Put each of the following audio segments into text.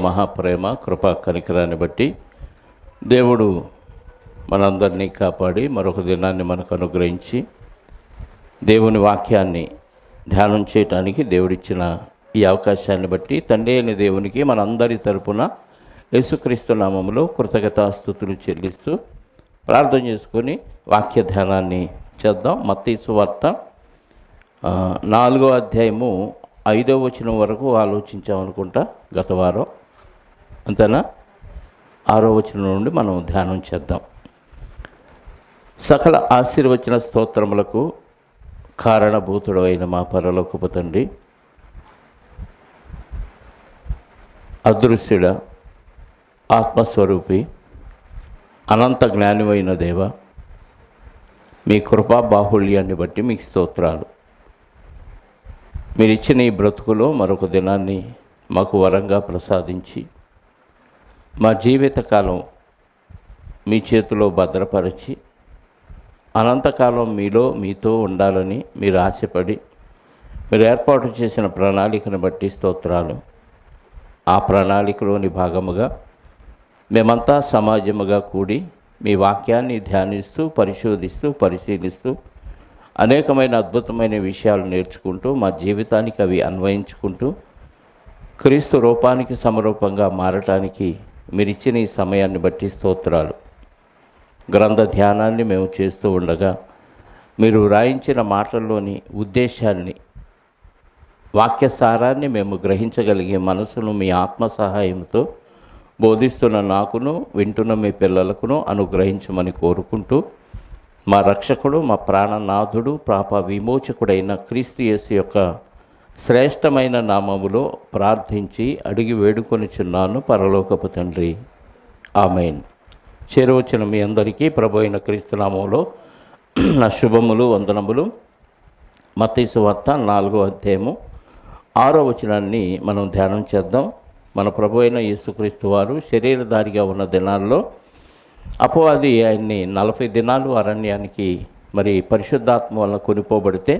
మహాప్రేమ కృపా కనికరాన్ని బట్టి దేవుడు మనందరినీ కాపాడి మరొక దినాన్ని మనకు అనుగ్రహించి దేవుని వాక్యాన్ని ధ్యానం చేయటానికి దేవుడిచ్చిన ఈ అవకాశాన్ని బట్టి తండ్రి అయిన దేవునికి మనందరి తరపున యేసుక్రీస్తు నామములో కృతజ్ఞతాస్తుతులు చెల్లిస్తూ ప్రార్థన చేసుకొని వాక్య ధ్యానాన్ని చేద్దాం. మత్తయి సువార్త 4వ అధ్యాయము 5వ వచనం వరకు ఆలోచించామనుకుంటా గత వారం. అంతేనా? 6వ వచనం నుండి మనం ధ్యానం చేద్దాం. సకల ఆశీర్వచన స్తోత్రములకు కారణభూతుడైన మా పరలోకపు తండ్రి, అదృశ్యుడ, ఆత్మస్వరూపి, అనంత జ్ఞానివైన దేవ, మీ కృపా బాహుళ్యాన్ని బట్టి మీకు స్తోత్రాలు. మీరు ఇచ్చిన ఈ బ్రతుకులో మరొక దినాన్ని మాకు వరంగా ప్రసాదించి మా జీవితకాలం మీ చేతిలో భద్రపరిచి అనంతకాలం మీతో ఉండాలని మీరు ఆశపడి మీరు ఏర్పాటు చేసిన ప్రణాళికను బట్టి స్తోత్రాలు. ఆ ప్రణాళికలోని భాగముగా మేమంతా సమాజముగా కూడి మీ వాక్యాన్ని ధ్యానిస్తూ పరిశోధిస్తూ పరిశీలిస్తూ అనేకమైన అద్భుతమైన విషయాలు నేర్చుకుంటూ మా జీవితానికి అవి అన్వయించుకుంటూ క్రీస్తు రూపానికి సమరూపంగా మారటానికి మీరు ఇచ్చిన ఈ సమయాన్ని బట్టి స్తోత్రాలు. గ్రంథ ధ్యానాన్ని మేము చేస్తూ ఉండగా మీరు రాయించిన మాటల్లోని ఉద్దేశాన్ని, వాక్యసారాన్ని మేము గ్రహించగలిగే మనసును మీ ఆత్మ సహాయంతో బోధిస్తున్న నాకును వింటున్న మీ పిల్లలకును అనుగ్రహించమని కోరుకుంటూ మా రక్షకుడు, మా ప్రాణనాథుడు, పాప విమోచకుడైన క్రీస్తు యేసు యొక్క శ్రేష్టమైన నామములో ప్రార్థించి అడిగి వేడుకొనిచున్నాను పరలోకపు తండ్రి. ఆమేన్. చేరవచ్చిన మీ అందరికీ ప్రభు అయిన క్రీస్తు నామములో నా శుభములు, వందనములు. మత్తయి సువార్త 4వ అధ్యాయము 6వ వచనాన్ని మనం ధ్యానం చేద్దాం. మన ప్రభు అయిన యేసుక్రీస్తు వారు శరీరధారిగా ఉన్న దినాల్లో అపవాది ఆయన్ని 40 దినాలు అరణ్యానికి మరి పరిశుద్ధాత్మ వలన కొనిపోబడితే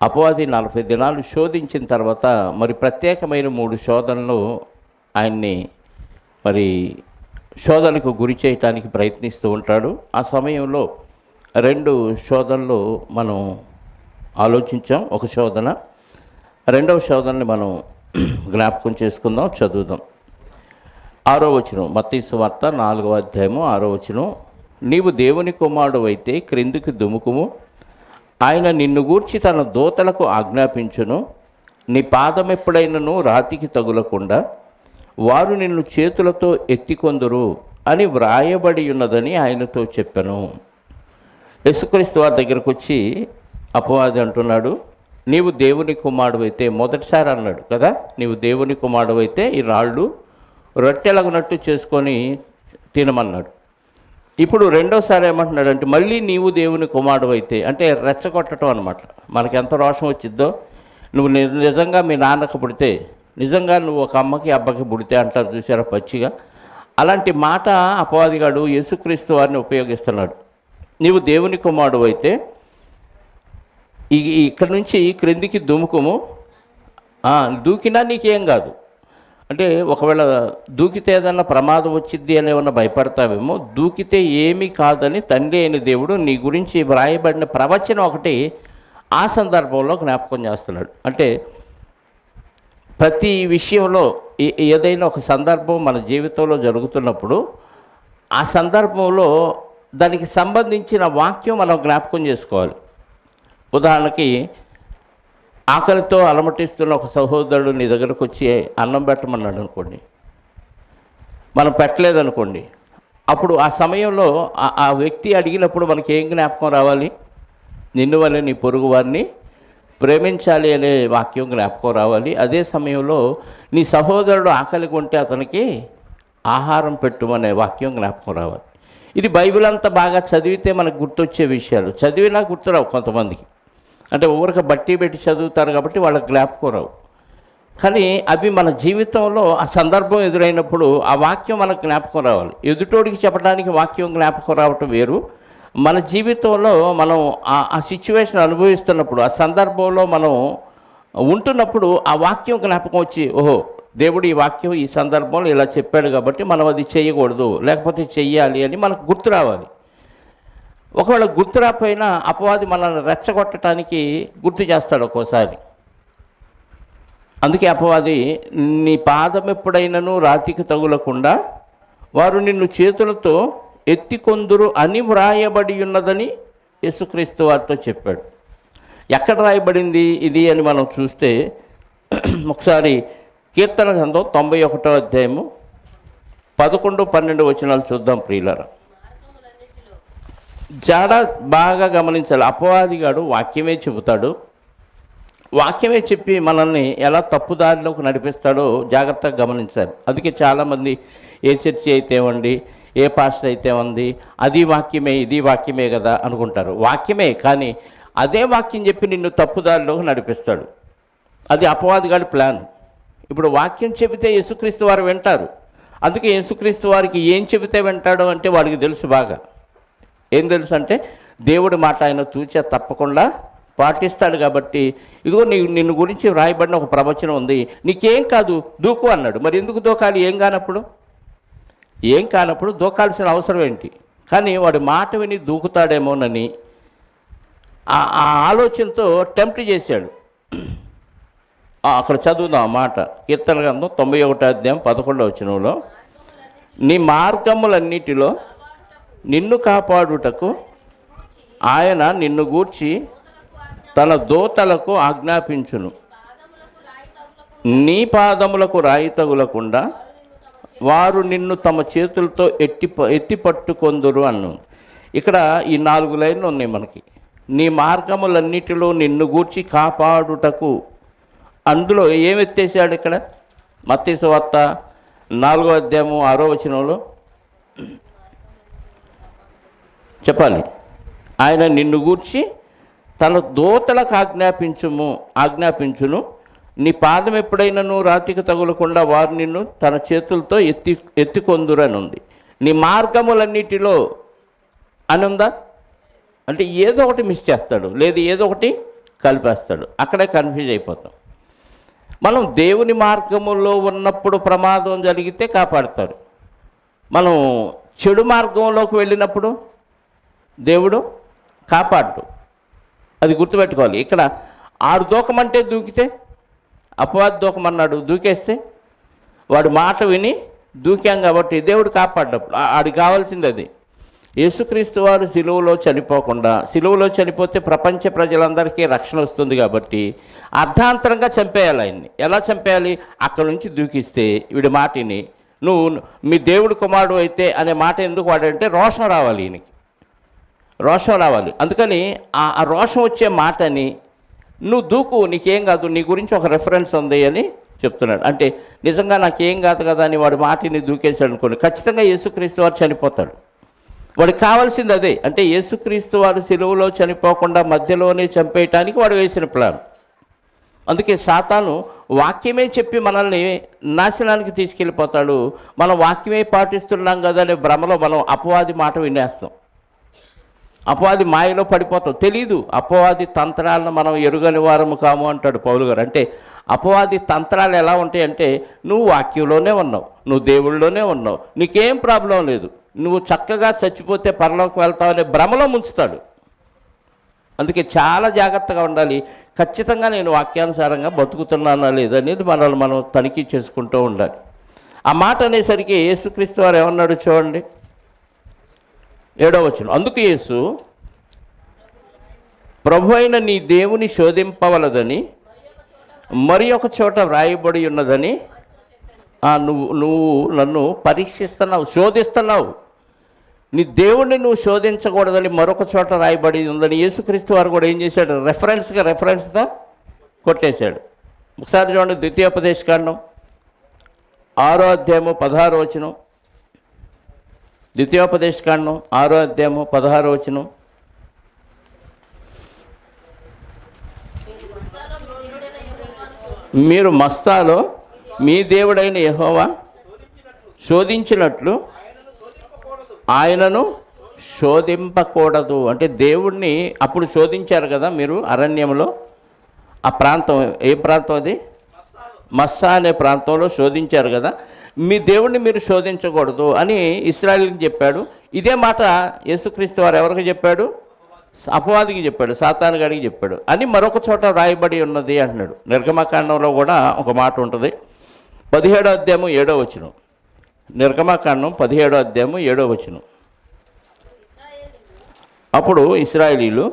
అపవాది 40 దినాలు శోధించిన తర్వాత మరి ప్రత్యేకమైన 3 శోధనలు ఆయన్ని మరి శోధనకు గురి చేయటానికి ప్రయత్నిస్తూ ఉంటాడు. ఆ సమయంలో 2 శోధనలు మనం ఆలోచించాం. ఒక శోధన, 2వ శోధనని మనం జ్ఞాపకం చేసుకుందాం, చదువుదాం. 6వ వచనం, మత్తయి సువార్త 4వ అధ్యాయము 6వ వచనం. నీవు దేవుని కుమారుడు అయితే క్రిందికి దుముకుము, ఆయన నిన్ను గూర్చి తన దూతలకు ఆజ్ఞాపించును, నీ పాదం ఎప్పుడైనను రాతికి తగులకుండా వారు నిన్ను చేతులతో ఎత్తికొందురు అని వ్రాయబడి ఉన్నదని ఆయనతో చెప్పాను. యేసుక్రీస్తు వారి దగ్గరకు వచ్చి అపవాది అంటున్నాడు, నీవు దేవుని కుమారుడు అయితే, మొదటిసారి అన్నాడు కదా, నీవు దేవుని కుమారుడు అయితే ఈ రాళ్ళు రొట్టెలగునట్టు చేసుకొని తినమన్నాడు. ఇప్పుడు రెండోసారి ఏమంటున్నాడు అంటే మళ్ళీ నీవు దేవుని కుమారుడు అయితే, అంటే రెచ్చగొట్టడం అనమాట. మనకి ఎంత రోషం వచ్చిద్దో, నువ్వు నిజంగా మీ నాన్నకు పుడితే, నిజంగా నువ్వు ఒక అమ్మకి అబ్బకి పుడితే అంటారు చూసారా పచ్చిగా, అలాంటి మాట అపవాదిగాడు యేసుక్రీస్తు వారిని ఉపయోగిస్తున్నాడు. నీవు దేవుని కుమారుడు అయితే ఇక్కడ నుంచి క్రిందికి దుముకుము, దూకినా నీకేం కాదు. అంటే ఒకవేళ దూకితే ఏదన్నా ప్రమాదం వచ్చింది అని ఏమన్నా భయపడతావేమో, దూకితే ఏమీ కాదని తండ్రి అయిన దేవుడు నీ గురించి వ్రాయబడిన ప్రవచనం ఒకటి ఆ సందర్భంలో జ్ఞాపకం చేస్తున్నాడు. అంటే ప్రతి విషయంలో ఏదైనా ఒక సందర్భం మన జీవితంలో జరుగుతున్నప్పుడు ఆ సందర్భంలో దానికి సంబంధించిన వాక్యం మనం జ్ఞాపకం చేసుకోవాలి. ఉదాహరణకి ఆకలితో అలమటిస్తున్న ఒక సహోదరుడు నీ దగ్గరకు వచ్చి అన్నం పెట్టమన్నాడు అనుకోండి, మనం పెట్టలేదనుకోండి, అప్పుడు ఆ సమయంలో ఆ వ్యక్తి అడిగినప్పుడు మనకి ఏం జ్ఞాపకం రావాలి? నిన్ను వలె నీ పొరుగు వారిని ప్రేమించాలి అనే వాక్యం జ్ఞాపకం రావాలి. అదే సమయంలో నీ సహోదరుడు ఆకలి కొంటే అతనికి ఆహారం పెట్టుమనే వాక్యం జ్ఞాపకం రావాలి. ఇది బైబిల్ అంతా బాగా చదివితే మనకు గుర్తొచ్చే విషయాలు. చదివినా గుర్తురావు కొంతమందికి, అంటే ఊరిక బట్టి పెట్టి చదువుతారు కాబట్టి వాళ్ళకి జ్ఞాపకం రావు. కానీ అవి మన జీవితంలో ఆ సందర్భం ఎదురైనప్పుడు ఆ వాక్యం మనకు జ్ఞాపకం రావాలి. ఎదుటోడికి చెప్పడానికి వాక్యం జ్ఞాపకం రావటం వేరు, మన జీవితంలో మనం ఆ సిచ్యువేషన్ అనుభవిస్తున్నప్పుడు, ఆ సందర్భంలో మనం ఉంటున్నప్పుడు ఆ వాక్యం జ్ఞాపకం వచ్చి, ఓహో దేవుడు ఈ వాక్యం ఈ సందర్భంలో ఇలా చెప్పాడు కాబట్టి మనం అది చేయకూడదు, లేకపోతే చెయ్యాలి అని మనకు గుర్తు రావాలి. ఒకవేళ గుర్తు రాకపోయినా అపవాది మనల్ని రెచ్చగొట్టడానికి గుర్తు చేస్తాడు ఒక్కోసారి. అందుకే అపవాది, నీ పాదం ఎప్పుడైనాను రాతికి తగులకుండా వారు నిన్ను చేతులతో ఎత్తికొందురు అని వ్రాయబడి ఉన్నదని యేసుక్రీస్తు వారితో చెప్పాడు. ఎక్కడ రాయబడింది ఇది అని మనం చూస్తే ఒకసారి కీర్తన గ్రంథం 91వ అధ్యాయము 11, 12 వచనాలు చూద్దాం ప్రియులారా. జాడ బాగా గమనించాలి. అపవాదిగాడు వాక్యమే చెబుతాడు, వాక్యమే చెప్పి మనల్ని ఎలా తప్పుదారిలోకి నడిపిస్తాడో జాగ్రత్తగా గమనించాలి. అందుకే చాలామంది ఏ చర్చి అయితే ఉంది, ఏ పాస్టర్ అయితే ఉంది, అది వాక్యమే ఇది వాక్యమే కదా అనుకుంటారు. వాక్యమే, కానీ అదే వాక్యం చెప్పి నిన్ను తప్పుదారిలోకి నడిపిస్తాడు. అది అపవాదిగాడి ప్లాన్. ఇప్పుడు వాక్యం చెబితే యేసుక్రీస్తు వారు వింటారు. అందుకే యేసుక్రీస్తు వారికి ఏం చెబితే వింటాడో అంటే వాడికి తెలుసు బాగా. ఏం తెలుసు అంటే దేవుడి మాట ఆయన తూచా తప్పకుండా పాటిస్తాడు. కాబట్టి ఇదిగో నిన్ను గురించి వ్రాయబడిన ఒక ప్రవచనం ఉంది, నీకేం కాదు దూకు అన్నాడు. మరి ఎందుకు దూకాలి? ఏం కానప్పుడు దూకాల్సిన అవసరం ఏంటి? కానీ వాడి మాట విని దూకుతాడేమోనని ఆ ఆలోచనతో టెంప్ట్ చేశాడు. అక్కడ చదువుదాం ఆ మాట. కీర్తన గ్రంథం 91వ అధ్యాయం 11వ వచనంలో, నీ మార్గములన్నిటిలో నిన్ను కాపాడుటకు ఆయన నిన్ను గూర్చి తన దూతలకు ఆజ్ఞాపించును, నీ పాదములకు రాయి తగులకుండా వారు నిన్ను తమ చేతులతో ఎత్తి పట్టుకొందురు అన్ను. ఇక్కడ ఈ 4 లైన్లు ఉన్నాయి మనకి. నీ మార్గములన్నిటిలో నిన్ను గూర్చి కాపాడుటకు, అందులో ఏమెత్తేసాడు ఇక్కడ? మత్తయి సువార్త 4వ అధ్యాయము 6వ వచనంలో చెప్పాలి, ఆయన నిన్ను గూర్చి తన దూతలకు ఆజ్ఞాపించును, నీ పాదం ఎప్పుడైనాను రాతికి తగులకుండా వారు నిన్ను తన చేతులతో ఎత్తికొందురు అని ఉంది. నీ మార్గములన్నిటిలో అని ఉందా అంటే ఏదో ఒకటి మిస్ చేస్తాడు, లేదు ఏదో ఒకటి కలిపేస్తాడు. అక్కడే కన్ఫ్యూజ్ అయిపోతాం. మనం దేవుని మార్గములో ఉన్నప్పుడు ప్రమాదం జరిగితే కాపాడుతారు. మనం చెడు మార్గంలోకి వెళ్ళినప్పుడు దేవుడు కాపాడు. అది గుర్తుపెట్టుకోవాలి. ఇక్కడ ఆడు దూకమంటే దూకితే, అపవాది దూకమన్నాడు దూకేస్తే, వాడు మాట విని దూకాం కాబట్టి దేవుడు కాపాడ్డప్పుడు ఆడికి కావాల్సింది అది. యేసుక్రీస్తు వారు సిలువలో చనిపోతే ప్రపంచ ప్రజలందరికీ రక్షణ వస్తుంది కాబట్టి అర్ధాంతరంగా చంపేయాలి ఆయన్ని. ఎలా చంపేయాలి? అక్కడ నుంచి దూకిస్తే వీడి మాటిని, నువ్వు మీ దేవుడు కుమారుడు అయితే అనే మాట ఎందుకు వాడంటే రోషం రావాలి, ఈయనకి రోషం రావాలి. అందుకని ఆ రోషం వచ్చే మాటని నువ్వు దూకు, నీకేం కాదు, నీ గురించి ఒక రెఫరెన్స్ ఉంది అని చెప్తున్నాడు. అంటే నిజంగా నాకేం కాదు కదా అని వాడి మాటిని దూకేశాడు అనుకోండి, ఖచ్చితంగా యేసుక్రీస్తు వారు చనిపోతాడు. వాడికి కావాల్సింది అదే. అంటే యేసుక్రీస్తు వారు సిలువలో చనిపోకుండా మధ్యలోనే చంపేయటానికి వాడు వేసిన ప్లాన్. అందుకే సాతాను వాక్యమే చెప్పి మనల్ని నాశనానికి తీసుకెళ్ళిపోతాడు. మనం వాక్యమే పాటిస్తున్నాం కదా అనే భ్రమలో మనం అపవాది మాట వినేస్తాం, అపవాది మాయలో పడిపోతాం. తెలీదు అపవాది తంత్రాలను మనం ఎరుగని వారము కాము అంటాడు పౌలు గారు. అంటే అపవాది తంత్రాలు ఎలా ఉంటాయంటే, నువ్వు వాక్యంలోనే ఉన్నావు, నువ్వు దేవుళ్ళలోనే ఉన్నావు, నీకేం ప్రాబ్లం లేదు, నువ్వు చక్కగా చచ్చిపోతే పరలోకి వెళ్తావు అనే భ్రమలో ముంచుతాడు. అందుకే చాలా జాగ్రత్తగా ఉండాలి. ఖచ్చితంగా నేను వాక్యానుసారంగా బతుకుతున్నానా లేదనేది మనల్ని మనం తనిఖీ చేసుకుంటూ ఉండాలి. ఆ మాట అనేసరికి యేసుక్రీస్తు వారు ఏమన్నాడు చూడండి, 7వ వచనం. అందుకు యేసు, ప్రభు అయిన నీ దేవుని శోధింపవలదని మరి ఒక చోట వ్రాయబడి ఉన్నదని. నువ్వు నన్ను పరీక్షిస్తున్నావు, శోధిస్తున్నావు, నీ దేవుణ్ణి నువ్వు శోధించకూడదని మరొక చోట రాయబడి ఉందని యేసుక్రీస్తు వారు కూడా ఏం చేశాడు? రెఫరెన్స్తో కొట్టేశాడు. ఒకసారి చూడండి, ద్వితీయోపదేశకాండం 6వ అధ్యాయము 16వ వచనం. ద్వితీయోపదేశకాండం 6వ అధ్యాయము 16వ వచనం. మీరు మస్తాలో మీ దేవుడైన యెహోవా శోధించినట్లు ఆయనను శోధింపకూడదు. అంటే దేవుణ్ణి అప్పుడు శోధించారు కదా మీరు అరణ్యంలో. ఆ ప్రాంతం ఏ ప్రాంతం? అది మస్సా అనే ప్రాంతంలో శోధించారు కదా, మీ దేవుణ్ణి మీరు శోధించకూడదు అని ఇశ్రాయేలుకి చెప్పాడు. ఇదే మాట యేసుక్రీస్తు వారు ఎవరికి చెప్పాడు? అపవాదికి చెప్పాడు, సాతాను గాడికి చెప్పాడు అని మరొక చోట రాయబడి ఉన్నది అంటున్నాడు. నిర్గమకాండంలో కూడా ఒక మాట ఉంటుంది, 17వ అధ్యాయం 7వ వచనం. నిర్గమకాండం 17వ అధ్యాయం 7వ వచనం. అప్పుడు ఇశ్రాయేలీలు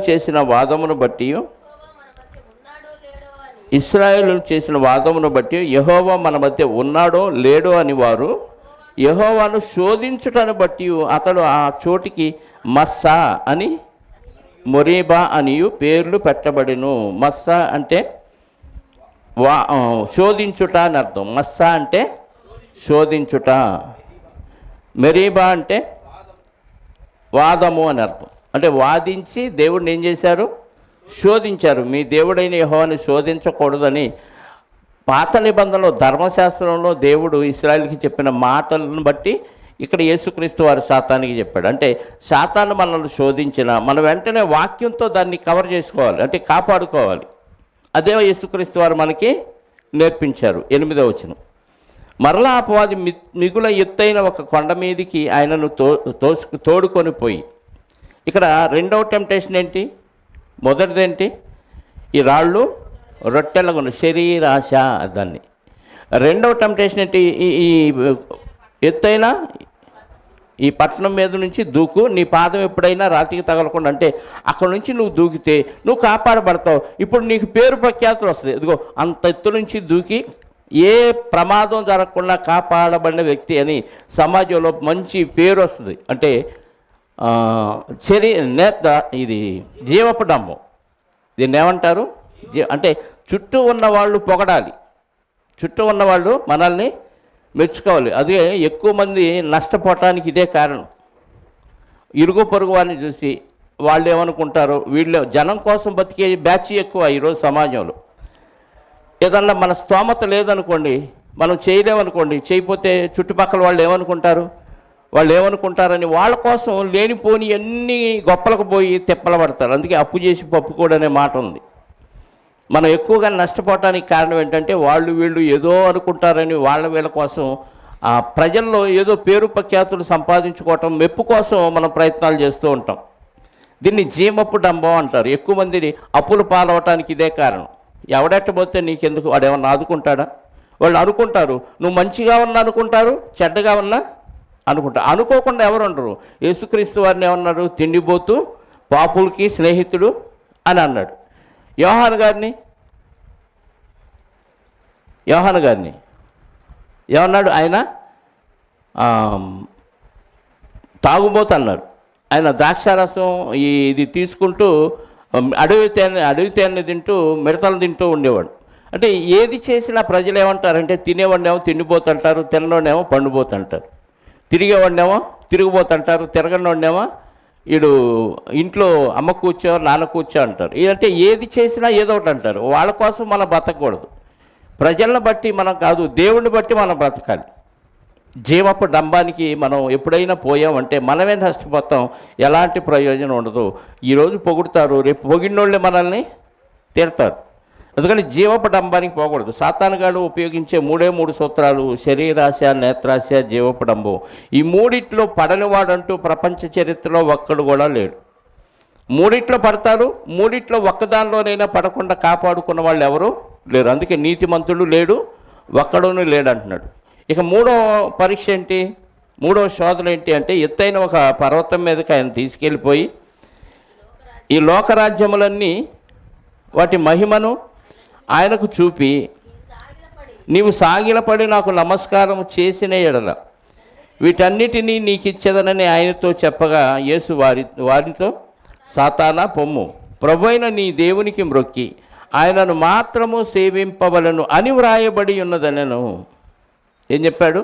చేసిన వాదమును బట్టి యెహోవా మన మధ్య ఉన్నాడో లేడో అని వారు యెహోవాను శోధించుటను బట్టి అతడు ఆ చోటికి మస్సా అని మొరీబా అనియు పేర్లు పెట్టబడిను. మస్సా అంటే శోధించుట అని అర్థం. మస్సా అంటే శోధించుట, మెరీబా అంటే వాదము అని అర్థం. అంటే వాదించి దేవుడిని ఏం చేశారు? శోధించారు. మీ దేవుడైన యెహోవాను శోధించకూడదని పాత నిబంధనలో ధర్మశాస్త్రంలో దేవుడు ఇశ్రాయేలుకి చెప్పిన మాటలను బట్టి ఇక్కడ యేసుక్రీస్తు వారు సాతానికి చెప్పాడు. అంటే సాతాను మనల్ని శోధించిన మనం వెంటనే వాక్యంతో దాన్ని కవర్ చేసుకోవాలి, అంటే కాపాడుకోవాలి. అదే యేసుక్రీస్తు వారు మనకి నేర్పించారు. 8వ వచనం. మరలా అపవాది మిగుల ఎత్తైన ఒక కొండ మీదికి ఆయనను తోడుకొని పోయి, ఇక్కడ రెండవ టెంప్టేషన్ ఏంటి? మొదటిదేంటి? ఈ రాళ్ళు రొట్టెలగును శరీరాశ దాన్ని. రెండవ టెంప్టేషన్ ఏంటి? ఈ ఎత్తైన ఈ పట్టణం మీద నుంచి దూకు, నీ పాదం ఎప్పుడైనా రాతికి తగలకుండా, అంటే అక్కడ నుంచి నువ్వు దూకితే నువ్వు కాపాడబడతావు. ఇప్పుడు నీకు పేరు ప్రఖ్యాతులు వస్తుంది. ఇదిగో అంత ఎత్తు నుంచి దూకి ఏ ప్రమాదం జరగకుండా కాపాడబడిన వ్యక్తి అని సమాజంలో మంచి పేరు వస్తుంది. అంటే ఇది జీవపు డంబం. దీన్ని ఏమంటారు? అంటే చుట్టూ ఉన్నవాళ్ళు పొగడాలి, చుట్టూ ఉన్నవాళ్ళు మనల్ని మెచ్చుకోవాలి. అదే ఎక్కువ మంది నష్టపోవటానికి ఇదే కారణం. ఇరుగు పొరుగు వారిని చూసి వాళ్ళు ఏమనుకుంటారు, వీళ్ళు జనం కోసం బతికే బ్యాచ్ ఎక్కువ ఈరోజు సమాజంలో. ఏదన్నా మన స్తోమత లేదనుకోండి, మనం చేయలేమనుకోండి, చేయకపోతే చుట్టుపక్కల వాళ్ళు ఏమనుకుంటారని వాళ్ళ కోసం లేనిపోని అన్ని గొప్పలకు పోయి తిప్పలు పడతారు. అందుకే అప్పు చేసి పప్పు కూడా అనే మాట ఉంది. మనం ఎక్కువగా నష్టపోవటానికి కారణం ఏంటంటే వాళ్ళు వీళ్ళు ఏదో అనుకుంటారని వీళ్ళ కోసం ప్రజల్లో ఏదో పేరు ప్రఖ్యాతులు సంపాదించుకోవటం, మెప్పు కోసం మనం ప్రయత్నాలు చేస్తూ ఉంటాం. దీన్ని జీవపు డంబం అంటారు. ఎక్కువ మందిని అప్పులు పాలవటానికి ఇదే కారణం. ఎవడెట్టబోతే నీకెందుకు, వాడు ఏమన్నా ఆదుకుంటాడా? వాళ్ళు అనుకుంటారు, నువ్వు మంచిగా ఉన్నా అనుకుంటారు, చెడ్డగా ఉన్నా అనుకుంటారు. అనుకోకుండా ఎవరు ఉండరు. యేసుక్రీస్తు వారిని ఏమన్నారు? తిండిపోతూ పాపులకి స్నేహితుడు అని అన్నాడు. యోహాను గారిని ఏమన్నాడు? ఆయన తాగుబోతు అన్నాడు. ఆయన ద్రాక్షారసం ఇది తీసుకుంటూ అడవి తేనె తింటూ మిడతలు తింటూ ఉండేవాడు. అంటే ఏది చేసినా ప్రజలు ఏమంటారంటే, తినేవాడినేమో తిండిపోతుంటారు, తినలోనేమో పండుపోతుంటారు, తిరిగేవాడినేమో తిరిగిపోతుంటారు, తిరగనోడినేమో వీడు ఇంట్లో అమ్మ కూర్చో నాన్న కూర్చో అంటారు. అంటే ఏది చేసినా ఏదో ఒకటి అంటారు. వాళ్ళ కోసం మనం బతకూడదు. ప్రజలను బట్టి మనం కాదు, దేవుడిని బట్టి మనం బ్రతకాలి. జీవపు డంబానికి మనం ఎప్పుడైనా పోయామంటే మనమే నష్టపోతాం, ఎలాంటి ప్రయోజనం ఉండదు. ఈరోజు పొగుడుతారు, రేపు పొగిడినోళ్ళే మనల్ని తిడతారు. అందుకని జీవపు డంబానికి పోకూడదు. సాతానుగాడు ఉపయోగించే 3 సూత్రాలు: శరీరాశ, నేత్రాశ, జీవపు డంబం. ఈ మూడిట్లో పడనివాడంటూ ప్రపంచ చరిత్రలో ఒక్కడు కూడా లేడు. మూడిట్లో పడతారు, మూడిట్లో ఒక్కదానిలోనైనా పడకుండా కాపాడుకున్న వాళ్ళు ఎవరు లేరు. అందుకే నీతిమంతుడు లేడు, ఒక్కడును లేడు అంటున్నాడు. ఇక మూడో పరీక్ష ఏంటి? మూడో శోధన ఏంటి అంటే, ఎత్తైన ఒక పర్వతం మీదకి ఆయన తీసుకెళ్ళిపోయి ఈ లోకరాజ్యములన్నీ వాటి మహిమను ఆయనకు చూపి, నీవు సాగిలపడి నాకు నమస్కారం చేసిన ఎడల వీటన్నిటినీ నీకు ఇచ్చేదనని ఆయనతో చెప్పగా, యేసు వారితో, సాతానా పొమ్ము, ప్రభువైన నీ దేవునికి మ్రొక్కి ఆయనను మాత్రము సేవింపవలను అని వ్రాయబడి ఉన్నదనను. ఏం చెప్పాడు?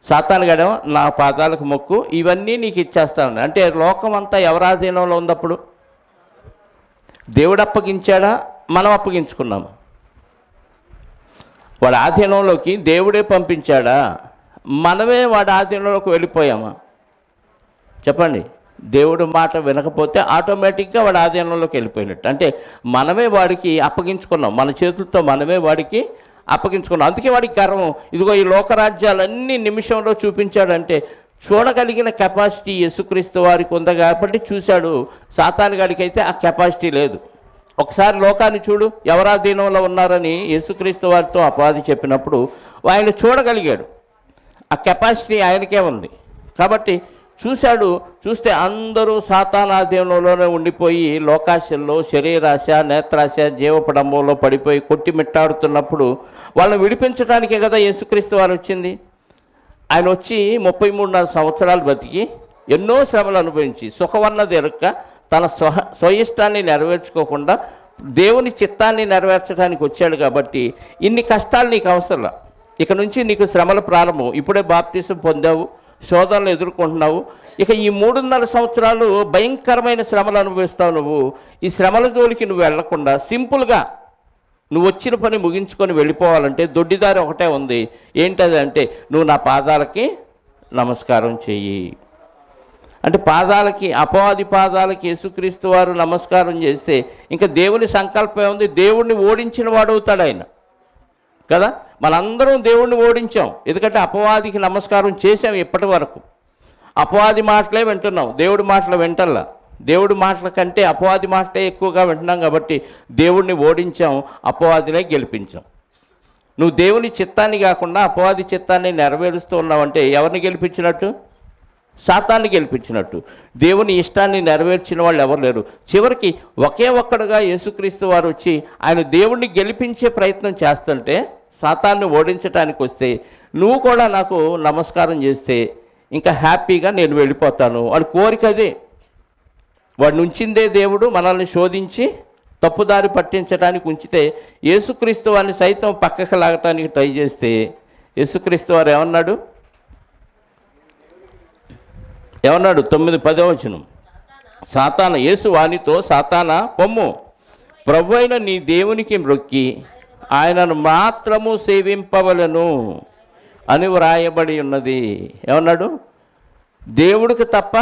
సాతానుగాడేమో నా పాదాలకు మొక్కు, ఇవన్నీ నీకు ఇచ్చేస్తాను. అంటే లోకం అంతా ఎవరాధీనంలో ఉందప్పుడు? దేవుడు అప్పగించాడా, మనం అప్పగించుకున్నాము? వాడి ఆధీనంలోకి దేవుడే పంపించాడా, మనమే వాడి ఆధీనంలోకి వెళ్ళిపోయామా? చెప్పండి. దేవుడు మాట వినకపోతే ఆటోమేటిక్గా వాడు ఆధీనంలోకి వెళ్ళిపోయినట్టు. అంటే మనమే వాడికి అప్పగించుకున్నాం, మన చేతులతో మనమే వాడికి అప్పగించుకున్నాం. అందుకే వాడికి గర్వం. ఇదిగో ఈ లోకరాజ్యాలన్నీ నిమిషంలో చూపించాడంటే చూడగలిగిన కెపాసిటీ యేసుక్రీస్తు వారికి ఉంది కాబట్టి చూశాడు. సాతానుగాడికి అయితే ఆ కెపాసిటీ లేదు. ఒకసారి లోకాన్ని చూడు, ఎవరా దీనంలో ఉన్నారని యేసుక్రీస్తు వారితో అపవాది చెప్పినప్పుడు ఆయన చూడగలిగాడు. ఆ కెపాసిటీ ఆయనకే ఉంది కాబట్టి చూశాడు. చూస్తే అందరూ సాతానాధీనంలోనే ఉండిపోయి లోకాశల్లో, శరీరాశ, నేత్రాశ, జీవపడంబంలో పడిపోయి కొట్టిమిట్టాడుతున్నప్పుడు వాళ్ళని విడిపించడానికే కదా యేసుక్రీస్తు వారు వచ్చింది. ఆయన వచ్చి 33.5 సంవత్సరాలు బతికి ఎన్నో శ్రమలు అనుభవించి సుఖమన్నది ఎరుక తన స్వయిష్టాన్ని నెరవేర్చుకోకుండా దేవుని చిత్తాన్ని నెరవేర్చడానికి వచ్చాడు. కాబట్టి ఇన్ని కష్టాలు నీకు అవసరం. ఇక నుంచి నీకు శ్రమల ప్రారంభం. ఇప్పుడే బాప్తిసం పొందావు, శోధనలు ఎదుర్కొంటున్నావు. ఇక ఈ 3.5 సంవత్సరాలు భయంకరమైన శ్రమలు అనుభవిస్తావు. నువ్వు ఈ శ్రమల జోలికి నువ్వు వెళ్లకుండా సింపుల్గా నువ్వు వచ్చిన పని ముగించుకొని వెళ్ళిపోవాలంటే దొడ్డిదారి ఒకటే ఉంది. ఏంటది అంటే నువ్వు నా పాదాలకి నమస్కారం చెయ్యి అంటే పాదాలకి, అపవాది పాదాలకి యేసుక్రీస్తు వారు నమస్కారం చేస్తే ఇంకా దేవుని సంకల్పం ఉంది. దేవుణ్ణి ఓడించిన వాడు అవుతాడు ఆయన కదా. మనందరం దేవుణ్ణి ఓడించాం, ఎందుకంటే అపవాదికి నమస్కారం చేసాం. ఇప్పటి వరకు అపవాది మాటలే వింటున్నాం, దేవుడి మాటలు వింటల్లా. దేవుడి మాటల కంటే అపవాది మాటలే ఎక్కువగా వింటున్నాం కాబట్టి దేవుణ్ణి ఓడించాం, అపవాదినే గెలిపించాం. నువ్వు దేవుని చిత్తాన్ని కాకుండా అపవాది చిత్తాన్ని నెరవేరుస్తూ ఉన్నావంటే ఎవరిని గెలిపించినట్టు? సాతాన్ని గెలిపించినట్టు. దేవుని ఇష్టాన్ని నెరవేర్చిన వాళ్ళు ఎవరు లేరు. చివరికి ఒకే ఒక్కడుగా యేసుక్రీస్తు వారు వచ్చి ఆయన దేవుణ్ణి గెలిపించే ప్రయత్నం చేస్తుంటే, సాతాన్ని ఓడించడానికి వస్తే నువ్వు కూడా నాకు నమస్కారం చేస్తే ఇంకా హ్యాపీగా నేను వెళ్ళిపోతాను వాడి కోరిక అదే. వాడిని ఉంచిందే దేవుడు మనల్ని శోధించి తప్పుదారి పట్టించడానికి ఉంచితే యేసుక్రీస్తు వారిని సైతం పక్కకి లాగటానికి ట్రై చేస్తే యేసుక్రీస్తు వారు ఏమన్నాడు? 9-10 వచనం. సాతాన యేసు వానితో, సాతానా పొమ్ము, ప్రభు అయిన నీ దేవునికి మ్రొక్కి ఆయనను మాత్రము సేవింపవలను అని వ్రాయబడి ఉన్నది. ఏమన్నాడు? దేవుడికి తప్ప,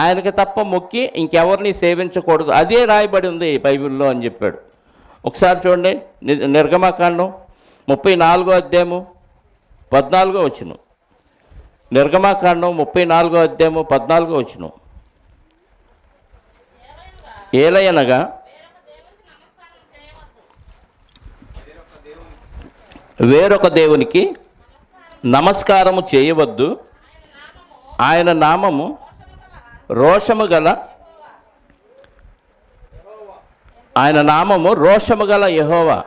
ఆయనకి తప్ప మొక్కి ఇంకెవరిని సేవించకూడదు, అదే రాయబడి ఉంది బైబిల్లో అని చెప్పాడు. ఒకసారి చూడండి, నిర్గమకాండం 34వ అధ్యాయము 14వ వచనం. నిర్గమకాండం 34వ అధ్యాయము 14వ వచనం. ఏలయనగా వేరొక దేవునికి నమస్కారము చేయవద్దు, ఆయన నామము రోషము గల, ఆయన నామము రోషము గల యెహోవా,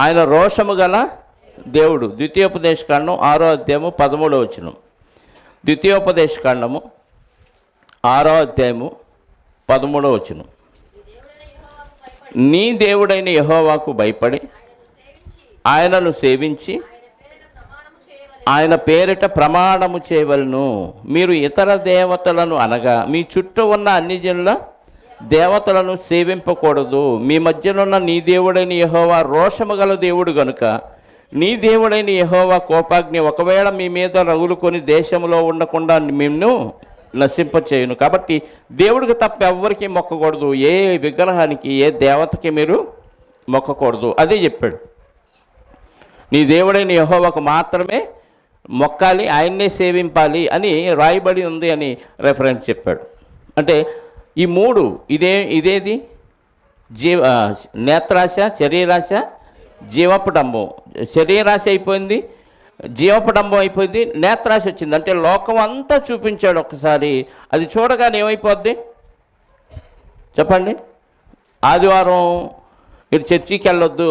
ఆయన రోషము గల దేవుడు. ద్వితీయోపదేశకాండం 6వ అధ్యాయము 13వ వచనం. ద్వితీయోపదేశకాండము 6వ అధ్యాయము 13వ వచనం. నీ దేవుడైన యెహోవాకు భయపడి ఆయనను సేవించి ఆయన పేరిట ప్రమాణము చేయవలను. మీరు ఇతర దేవతలను అనగా మీ చుట్టూ ఉన్న అన్ని జనుల దేవతలను సేవింపకూడదు. మీ మధ్యనున్న నీ దేవుడైన యెహోవా రోషము గల దేవుడు గనుక నీ దేవుడైన యెహోవా కోపాగ్ని ఒకవేళ మీ మీద రగులుకొని దేశంలో ఉండకుండా నిన్ను నశింపచేయును. కాబట్టి దేవుడికి తప్ప ఎవ్వరికి మొక్కకూడదు, ఏ విగ్రహానికి, ఏ దేవతకి మీరు మొక్కకూడదు. అదే చెప్పాడు. నీ దేవుడైన యెహోవాకు మాత్రమే మొక్కాలి, ఆయన్నే సేవింపాలి అని రాయబడి ఉంది అని రెఫరెన్స్ చెప్పాడు. అంటే ఈ మూడు ఇదేది? నేత్రాశ, శరీరాశ, జీవపడంబం. శరీరాశ అయిపోయింది, జీవపడంబం అయిపోయింది, నేత్రాశ వచ్చింది. అంటే లోకం అంతా చూపించాడు ఒకసారి. అది చూడగానే ఏమైపోద్ది చెప్పండి? ఆదివారం మీరు చర్చికి వెళ్ళొద్దు,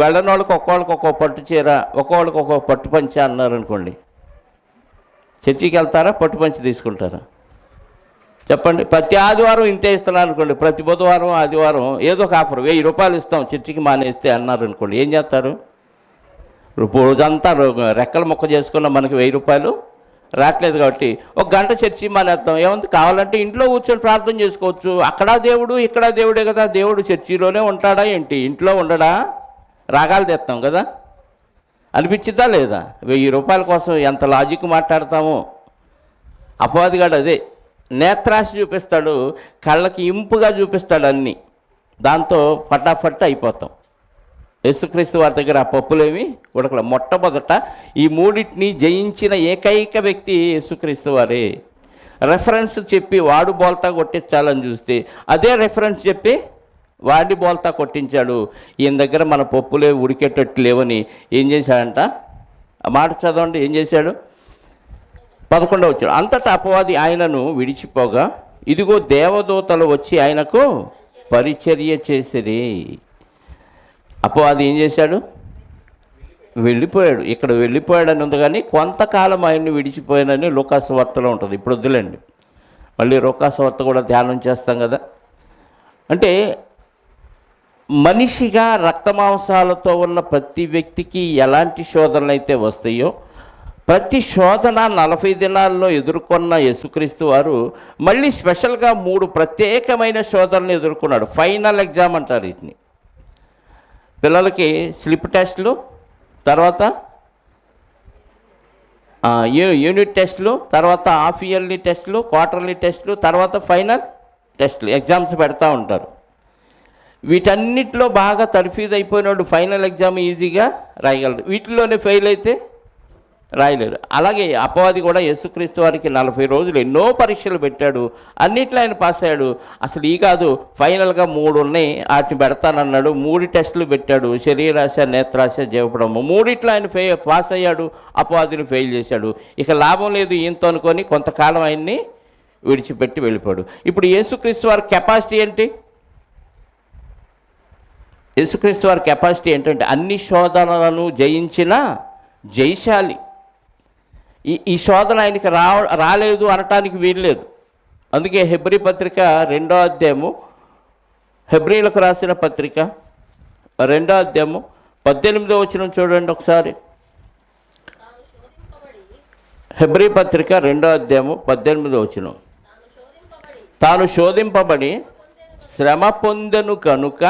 వెళ్ళని వాళ్ళకి ఒక్కొక్కళ్ళకి ఒక్కొక్క పట్టు చీర, ఒక్కొక్కళ్ళకి ఒక్కొక్క పట్టు పంచ అన్నారు అనుకోండి, చర్చికి వెళ్తారా? పట్టు పంచి తీసుకుంటారా? చెప్పండి. ప్రతి ఆదివారం ఇంతే ఇస్తున్నారు అనుకోండి, ప్రతి బుధవారం ఆదివారం ఏదో ఒక ఆఫర్, 1000 రూపాయలు ఇస్తాం చర్చికి మానేస్తే అన్నారు అనుకోండి, ఏం చేస్తారు? రోజంతా రెక్కల మొక్క చేసుకున్న మనకి 1000 రూపాయలు రావట్లేదు కాబట్టి 1 గంట చర్చి మానేస్తాం. ఏముంది, కావాలంటే ఇంట్లో కూర్చొని ప్రార్థన చేసుకోవచ్చు. అక్కడ దేవుడు ఇక్కడ దేవుడే కదా. దేవుడు చర్చిలోనే ఉంటాడా ఏంటి? ఇంట్లో ఉండడా? రాగాలు తెస్తాం కదా, అనిపించిద్దా లేదా? 1000 రూపాయల కోసం ఎంత లాజిక్ మాట్లాడతామో. అపవాదిగాడు అదే. నేత్రాశ చూపిస్తాడు, కళ్ళకి ఇంపుగా చూపిస్తాడు అన్నీ. దాంతో ఫటాఫట్ అయిపోతాం. యేసుక్రీస్తు వారి దగ్గర ఆ పప్పులేమి ఉడకల. మొట్టమొదట ఈ మూడింటిని జయించిన ఏకైక వ్యక్తి యేసుక్రీస్తు వారే. రెఫరెన్స్ చెప్పి వాడు బోల్తా కొట్టించాలని చూస్తే అదే రెఫరెన్స్ చెప్పి వాడి బోల్తా కొట్టించాడు. ఈయన దగ్గర మన పప్పులే ఉడికేటట్టు లేవని ఏం చేశాడంట? ఆ మాట చదవండి, ఏం చేశాడు? 11వ వచనం. అంతటా అపవాది ఆయనను విడిచిపోగా ఇదిగో దేవదూతలు వచ్చి ఆయనకు పరిచర్య చేసిరి. అపవాది ఏం చేశాడు? వెళ్ళిపోయాడు. ఇక్కడ వెళ్ళిపోయాడని ఉంది, కానీ కొంతకాలం ఆయన్ని విడిచిపోయానని లూకాసు వార్తలో ఉంటుంది. ఇప్పుడు వద్దులేండి, మళ్ళీ లూకాసు వార్త కూడా ధ్యానం చేస్తాం కదా. అంటే మనిషిగా రక్తమాంసాలతో ఉన్న ప్రతి వ్యక్తికి ఎలాంటి శోధనలు అయితే వస్తాయో, ప్రతి శోధన 40 దినాల్లో ఎదుర్కొన్న యేసుక్రీస్తు వారు మళ్ళీ స్పెషల్గా 3 ప్రత్యేకమైన శోధనలు ఎదుర్కొన్నాడు. ఫైనల్ ఎగ్జామ్ అంటారు వీటిని. పిల్లలకి స్లిప్ టెస్టులు, తర్వాత యూనిట్ టెస్టులు, తర్వాత హాఫ్ ఇయర్లీ టెస్టులు, క్వార్టర్లీ టెస్టులు, తర్వాత ఫైనల్ టెస్టులు, ఎగ్జామ్స్ పెడతా ఉంటారు. వీటన్నిటిలో బాగా తర్ఫీదు అయిపోయినాడు ఫైనల్ ఎగ్జామ్ ఈజీగా రాయగలరు. వీటిలోనే ఫెయిల్ అయితే రాయలేరు. అలాగే అపవాది కూడా యేసుక్రీస్తు వారికి 40 రోజులు ఎన్నో పరీక్షలు పెట్టాడు. అన్నిట్లో ఆయన పాస్ అయ్యాడు. అసలు ఈ కాదు, ఫైనల్గా 3 ఉన్నాయి, వాటిని పెడతానన్నాడు. 3 టెస్టులు పెట్టాడు, శరీరాశ, నేత్రాశ, జీవపడము. 3 ఆయన పాస్ అయ్యాడు, అపవాదిని ఫెయిల్ చేశాడు. ఇక లాభం లేదు ఈయనతో అనుకొని కొంతకాలం ఆయన్ని విడిచిపెట్టి వెళ్ళిపోయాడు. ఇప్పుడు యేసుక్రీస్తు వారి కెపాసిటీ ఏంటి? యేసుక్రీస్తు వారి కెపాసిటీ ఏంటంటే అన్ని శోధనలను జయించిన జయశాలి. ఈ శోధన ఆయనకి రాలేదు అనటానికి వీల్లేదు. అందుకే హెబ్రీ పత్రిక 2వ అధ్యాయము, హెబ్రీలకు రాసిన పత్రిక 2వ అధ్యాయము 18వ వచనం చూడండి ఒకసారి. హెబ్రీ పత్రిక 2వ అధ్యాయము 18వ వచనం. తాను శోధింపబడి శ్రమ పొందెను కనుక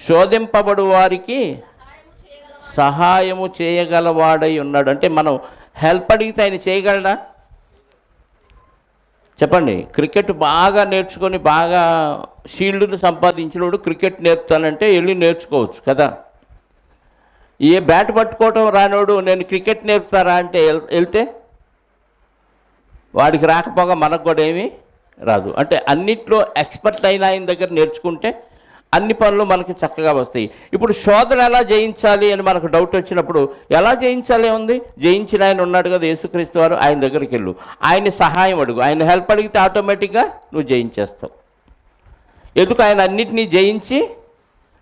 శోధింపబడు వారికి సహాయము చేయగలవాడై ఉన్నాడు. అంటే మనం హెల్ప్ అడిగితే ఆయన చేయగలడా? చెప్పండి. క్రికెట్ బాగా నేర్చుకొని బాగా షీల్డ్ని సంపాదించినోడు క్రికెట్ నేర్పుతానంటే వెళ్ళి నేర్చుకోవచ్చు కదా. ఏ బ్యాట్ పట్టుకోవటం రానోడు నేను క్రికెట్ నేర్పుతారా అంటే వెళ్తే వాడికి రాకపోగా మనకు కూడా ఏమీ రాదు. అంటే అన్నిట్లో ఎక్స్పర్ట్ అయిన ఆయన దగ్గర నేర్చుకుంటే అన్ని పనులు మనకి చక్కగా వస్తాయి. ఇప్పుడు శోధన ఎలా జయించాలి అని మనకు డౌట్ వచ్చినప్పుడు ఎలా జయించాలి ఉంది? జయించిన ఆయన ఉన్నాడు కదా యేసుక్రీస్తు వారు, ఆయన దగ్గరికి వెళ్ళు, ఆయన సహాయం అడుగు, ఆయన హెల్ప్ అడిగితే ఆటోమేటిక్గా నువ్వు జయించేస్తావు. ఎందుకు? ఆయన అన్నిటినీ జయించి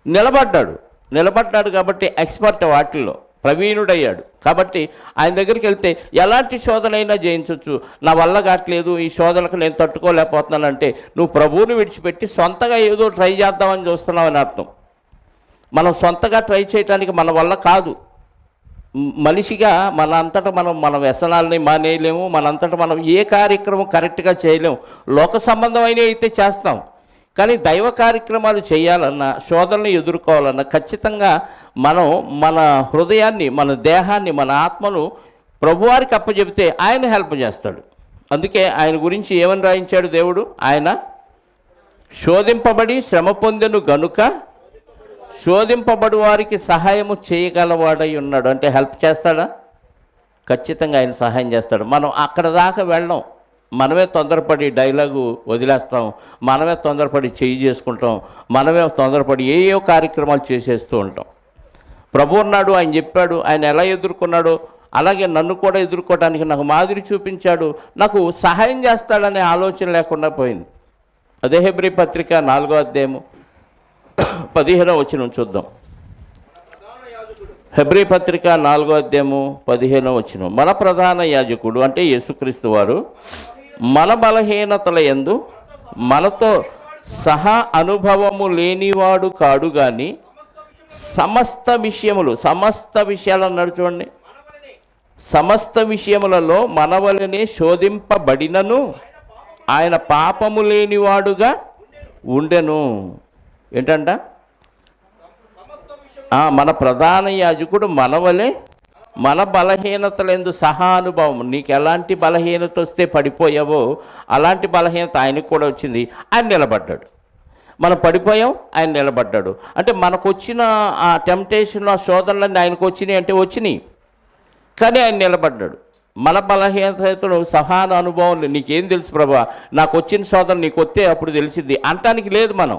నిలబడ్డాడు కాబట్టి ఎక్స్పర్ట్, వాటిల్లో ప్రవీణుడయ్యాడు కాబట్టి ఆయన దగ్గరికి వెళ్తే ఎలాంటి శోధనైనా జయించవచ్చు. నా వల్ల కావట్లేదు, ఈ శోధనకు నేను తట్టుకోలేకపోతున్నానంటే నువ్వు ప్రభువుని విడిచిపెట్టి సొంతగా ఏదో ట్రై చేద్దామని చూస్తున్నావని అర్థం. మనం సొంతగా ట్రై చేయడానికి మన వల్ల కాదు. మనిషిగా మన అంతటా మన వ్యసనాలని మానేయలేము, మనంతటా మనం ఏ కార్యక్రమం కరెక్ట్గా చేయలేము. లోక సంబంధమైన అయితే చేస్తాం, కానీ దైవ కార్యక్రమాలు చేయాలన్నా, శోధనలు ఎదుర్కోవాలన్నా ఖచ్చితంగా మనం మన హృదయాన్ని, మన దేహాన్ని, మన ఆత్మను ప్రభువారికి అప్పచెబితే ఆయన హెల్ప్ చేస్తాడు. అందుకే ఆయన గురించి ఏమని రాయించాడు దేవుడు? ఆయన శోధింపబడి శ్రమ పొందెను గనుక శోధింపబడు వారికి సహాయము చేయగలవాడై ఉన్నాడు. అంటే హెల్ప్ చేస్తాడా? ఖచ్చితంగా ఆయన సహాయం చేస్తాడు. మనం అక్కడ దాకా వెళ్ళాం, మనమే తొందరపడి డైలాగు వదిలేస్తాం, మనమే తొందరపడి చేయి చేసుకుంటాం, మనమే తొందరపడి ఏయో కార్యక్రమాలు చేసేస్తూ ఉంటాం. ప్రభు ఉన్నాడు, ఆయన చెప్పాడు, ఆయన ఎలా ఎదుర్కొన్నాడో అలాగే నన్ను కూడా ఎదుర్కోవడానికి నాకు మాదిరి చూపించాడు, నాకు సహాయం చేస్తాడనే ఆలోచన లేకుండా పోయింది. అదే హెబ్రీ పత్రిక 4వ అధ్యాయము 15వ వచనం చూద్దాం. హెబ్రీ పత్రిక 4వ అధ్యాయము 15వ వచనం. మన ప్రధాన యాజకుడు అంటే యేసుక్రీస్తు వారు మన బలహీనతల యందు మనతో సహా అనుభవము లేనివాడు కాడు కానీ సమస్త విషయాలు అన్నాడు చూడండి, సమస్త విషయములలో మనవలనే శోధింపబడినను ఆయన పాపము లేనివాడుగా ఉండెను. ఏంటంట? మన ప్రధాన యాజకుడు మనవలే మన బలహీనతలందు సహానుభవం. నీకు ఎలాంటి బలహీనత వస్తే పడిపోయావో అలాంటి బలహీనత ఆయనకు కూడా వచ్చింది, ఆయన నిలబడ్డాడు. మనం పడిపోయాం, ఆయన నిలబడ్డాడు. అంటే మనకు వచ్చిన ఆ టెంప్టేషన్, ఆ శోధనలన్నీ ఆయనకు వచ్చినాయి అంటే వచ్చినాయి, కానీ ఆయన నిలబడ్డాడు. మన బలహీనతను సహాను అనుభవం. నీకేం తెలుసు ప్రభా, నాకు వచ్చిన శోధన నీకు వస్తే అప్పుడు తెలిసింది అంటానికి లేదు మనం.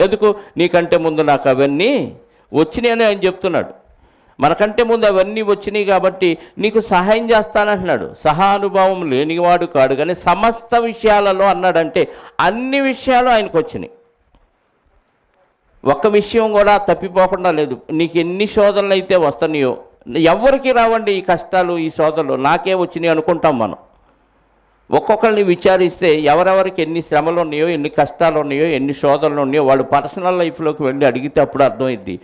ఎందుకు? నీకంటే ముందు నాకు అవన్నీ వచ్చినాయని ఆయన చెప్తున్నాడు. మనకంటే ముందు అవన్నీ వచ్చినాయి కాబట్టి నీకు సహాయం చేస్తానంటున్నాడు. సహానుభవం లేనివాడు కాడు, కానీ సమస్త విషయాలలో అన్నాడంటే అన్ని విషయాలు ఆయనకు వచ్చినాయి. ఒక్క విషయం కూడా తప్పిపోకుండా లేదు. నీకు ఎన్ని శోధనలు అయితే వస్తున్నాయో, ఎవరికి రావండి ఈ కష్టాలు, ఈ శోధనలు, నాకే వచ్చినాయి అనుకుంటాం మనం. ఒక్కొక్కరిని విచారిస్తే ఎవరెవరికి ఎన్ని శ్రమలు ఉన్నాయో, ఎన్ని కష్టాలు ఉన్నాయో, ఎన్ని శోధనలు ఉన్నాయో వాళ్ళు పర్సనల్ లైఫ్లోకి వెళ్ళి అడిగితే అప్పుడు అర్థమైంది.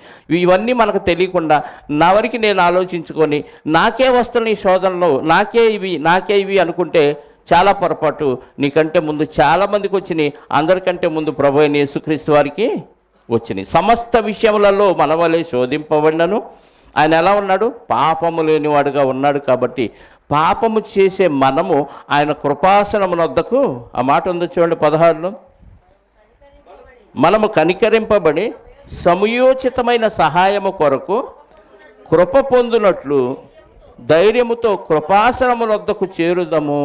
ఇవన్నీ మనకు తెలియకుండా నా వరకు నేను ఆలోచించుకొని నాకే వస్తున్న ఈ శోధనలు, నాకే ఇవి అనుకుంటే చాలా పొరపాటు. నీకంటే ముందు చాలామందికి వచ్చినాయి, అందరికంటే ముందు ప్రభు అయిన యేసుక్రీస్తు వారికి వచ్చినాయి. సమస్త విషయములలో మన వలె శోధింపబడినను ఆయన ఎలా ఉన్నాడు? పాపము లేనివాడుగా ఉన్నాడు. కాబట్టి పాపము చేసే మనము ఆయన కృపాసనమునొద్దకు, ఆ మాట ఉందో చూడండి 16లో, మనము కనికరింపబడి సమయోచితమైన సహాయము కొరకు కృప పొందునట్లు ధైర్యముతో కృపాసనమునొద్దకు చేరుదాము.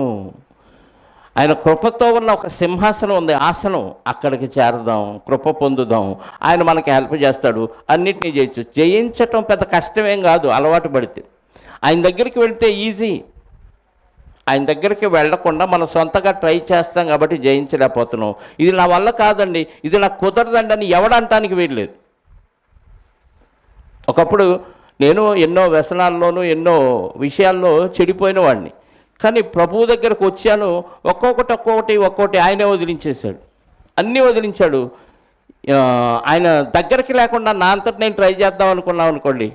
ఆయన కృపతో ఉన్న ఒక సింహాసనం ఉంది, ఆసనం, అక్కడికి చేరదాం, కృప పొందుదాం. ఆయన మనకి హెల్ప్ చేస్తాడు, అన్నిటినీ చేయొచ్చు. జయించటం పెద్ద కష్టమేం కాదు అలవాటు పడితే. ఆయన దగ్గరికి వెళ్తే ఈజీ. ఆయన దగ్గరికి వెళ్లకుండా మనం సొంతగా ట్రై చేస్తాం కాబట్టి జయించలేకపోతున్నాం. ఇది నా వల్ల కాదండి, ఇది నాకు కుదరదండి అని ఎవడంటానికి వీల్లేదు. ఒకప్పుడు నేను ఎన్నో వ్యసనాల్లోనూ ఎన్నో విషయాల్లో చెడిపోయిన వాడిని, కానీ ప్రభువు దగ్గరకు వచ్చాను. ఒక్కొక్కటి ఆయనే వదిలించేశాడు, అన్నీ వదిలించాడు. ఆయన దగ్గరికి లేకుండా నా అంతటి నేను ట్రై చేద్దాం అనుకున్నాం అనుకోండి,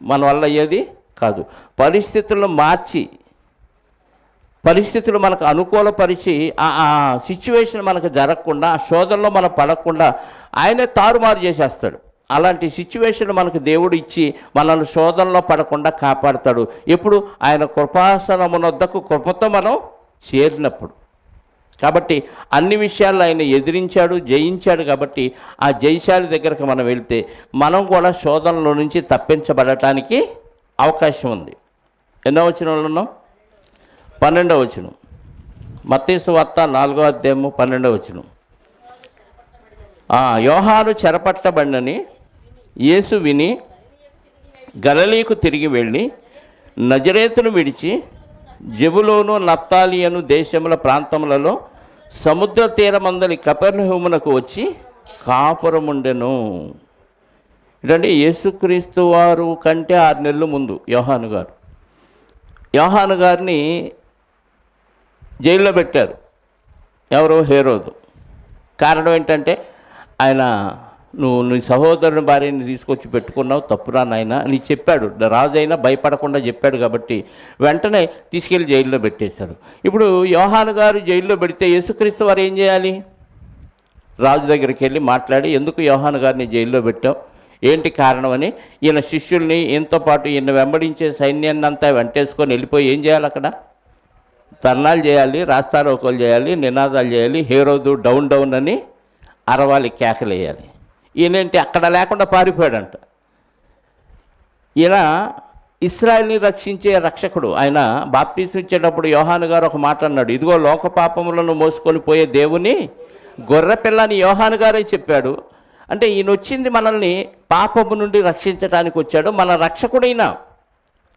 మన వల్ల అయ్యేది కాదు. పరిస్థితులను మార్చి, పరిస్థితులు మనకు అనుకూలపరిచి ఆ సిచ్యువేషన్ మనకు జరగకుండా, ఆ శోధనలో మనం పడకుండా ఆయనే తారుమారు చేసేస్తాడు. అలాంటి సిచ్యువేషన్ మనకు దేవుడు ఇచ్చి మనల్ని శోధనలో పడకుండా కాపాడతాడు. ఎప్పుడు? ఆయన కృపాసనమునొద్దకు కృపతో మనం చేరినప్పుడు. కాబట్టి అన్ని విషయాల్లో ఆయన ఎదిరించాడు, జయించాడు. కాబట్టి ఆ జయశాలి దగ్గరకు మనం వెళ్తే మనం కూడా శోధనలో నుంచి తప్పించబడటానికి అవకాశం ఉంది. ఎన్నో వచనంలో ఉన్నాం? 12వ వచనం, మత్తయి సువార్త 4వ అధ్యాయము 12వ వచనం. యోహాను చెరపట్టబడినని యేసు విని గలిలయకు తిరిగి వెళ్ళి నజరేతును విడిచి జెబులోను నఫ్తాలి అను దేశముల ప్రాంతములలో సముద్ర తీరమందలి కపెర్నహూమునకు వచ్చి కాపురముండెను. ఇదండి యేసుక్రీస్తు వారు కంటే 6 నెలలు ముందు యోహాను గారిని జైల్లో పెట్టారు. ఎవరు? హేరోదు. కారణం ఏంటంటే ఆయన నువ్వు నీ సహోదరుని భార్యని తీసుకొచ్చి పెట్టుకున్నావు, తప్పురా నాయన అని చెప్పాడు. రాజు అయినా భయపడకుండా చెప్పాడు కాబట్టి వెంటనే తీసుకెళ్ళి జైల్లో పెట్టేశారు. ఇప్పుడు యోహాను గారు జైల్లో పెడితే యేసుక్రీస్తు వారు ఏం చేయాలి? రాజు దగ్గరికి వెళ్ళి మాట్లాడి, ఎందుకు యోహాను గారిని జైల్లో పెట్టావు, ఏంటి కారణం అని ఈయన శిష్యుల్ని ఈయనతో పాటు ఈయన వెంబడించే సైన్యాన్ని అంతా వెంటేసుకొని వెళ్ళిపోయి ఏం చేయాలి? అక్కడ తర్నాలు చేయాలి, రాస్తారోకోలు చేయాలి, నినాదాలు చేయాలి, హేరోదు డౌన్ డౌన్ అని అరవాలి, కేకలు వేయాలి. ఈయనేంటి అక్కడ లేకుండా పారిపోయాడంట. ఈయన ఇశ్రాయేలుని రక్షించే రక్షకుడు. ఆయన బాప్టిజం ఇచ్చేటప్పుడు యోహాను గారు ఒక మాట అన్నాడు, ఇదిగో లోక పాపములను మోసుకొని పోయే దేవుని గొర్రెపిల్లని యోహాను గారే చెప్పాడు. అంటే ఈయన వచ్చింది మనల్ని పాపము నుండి రక్షించడానికి వచ్చాడు, మన రక్షకుడైన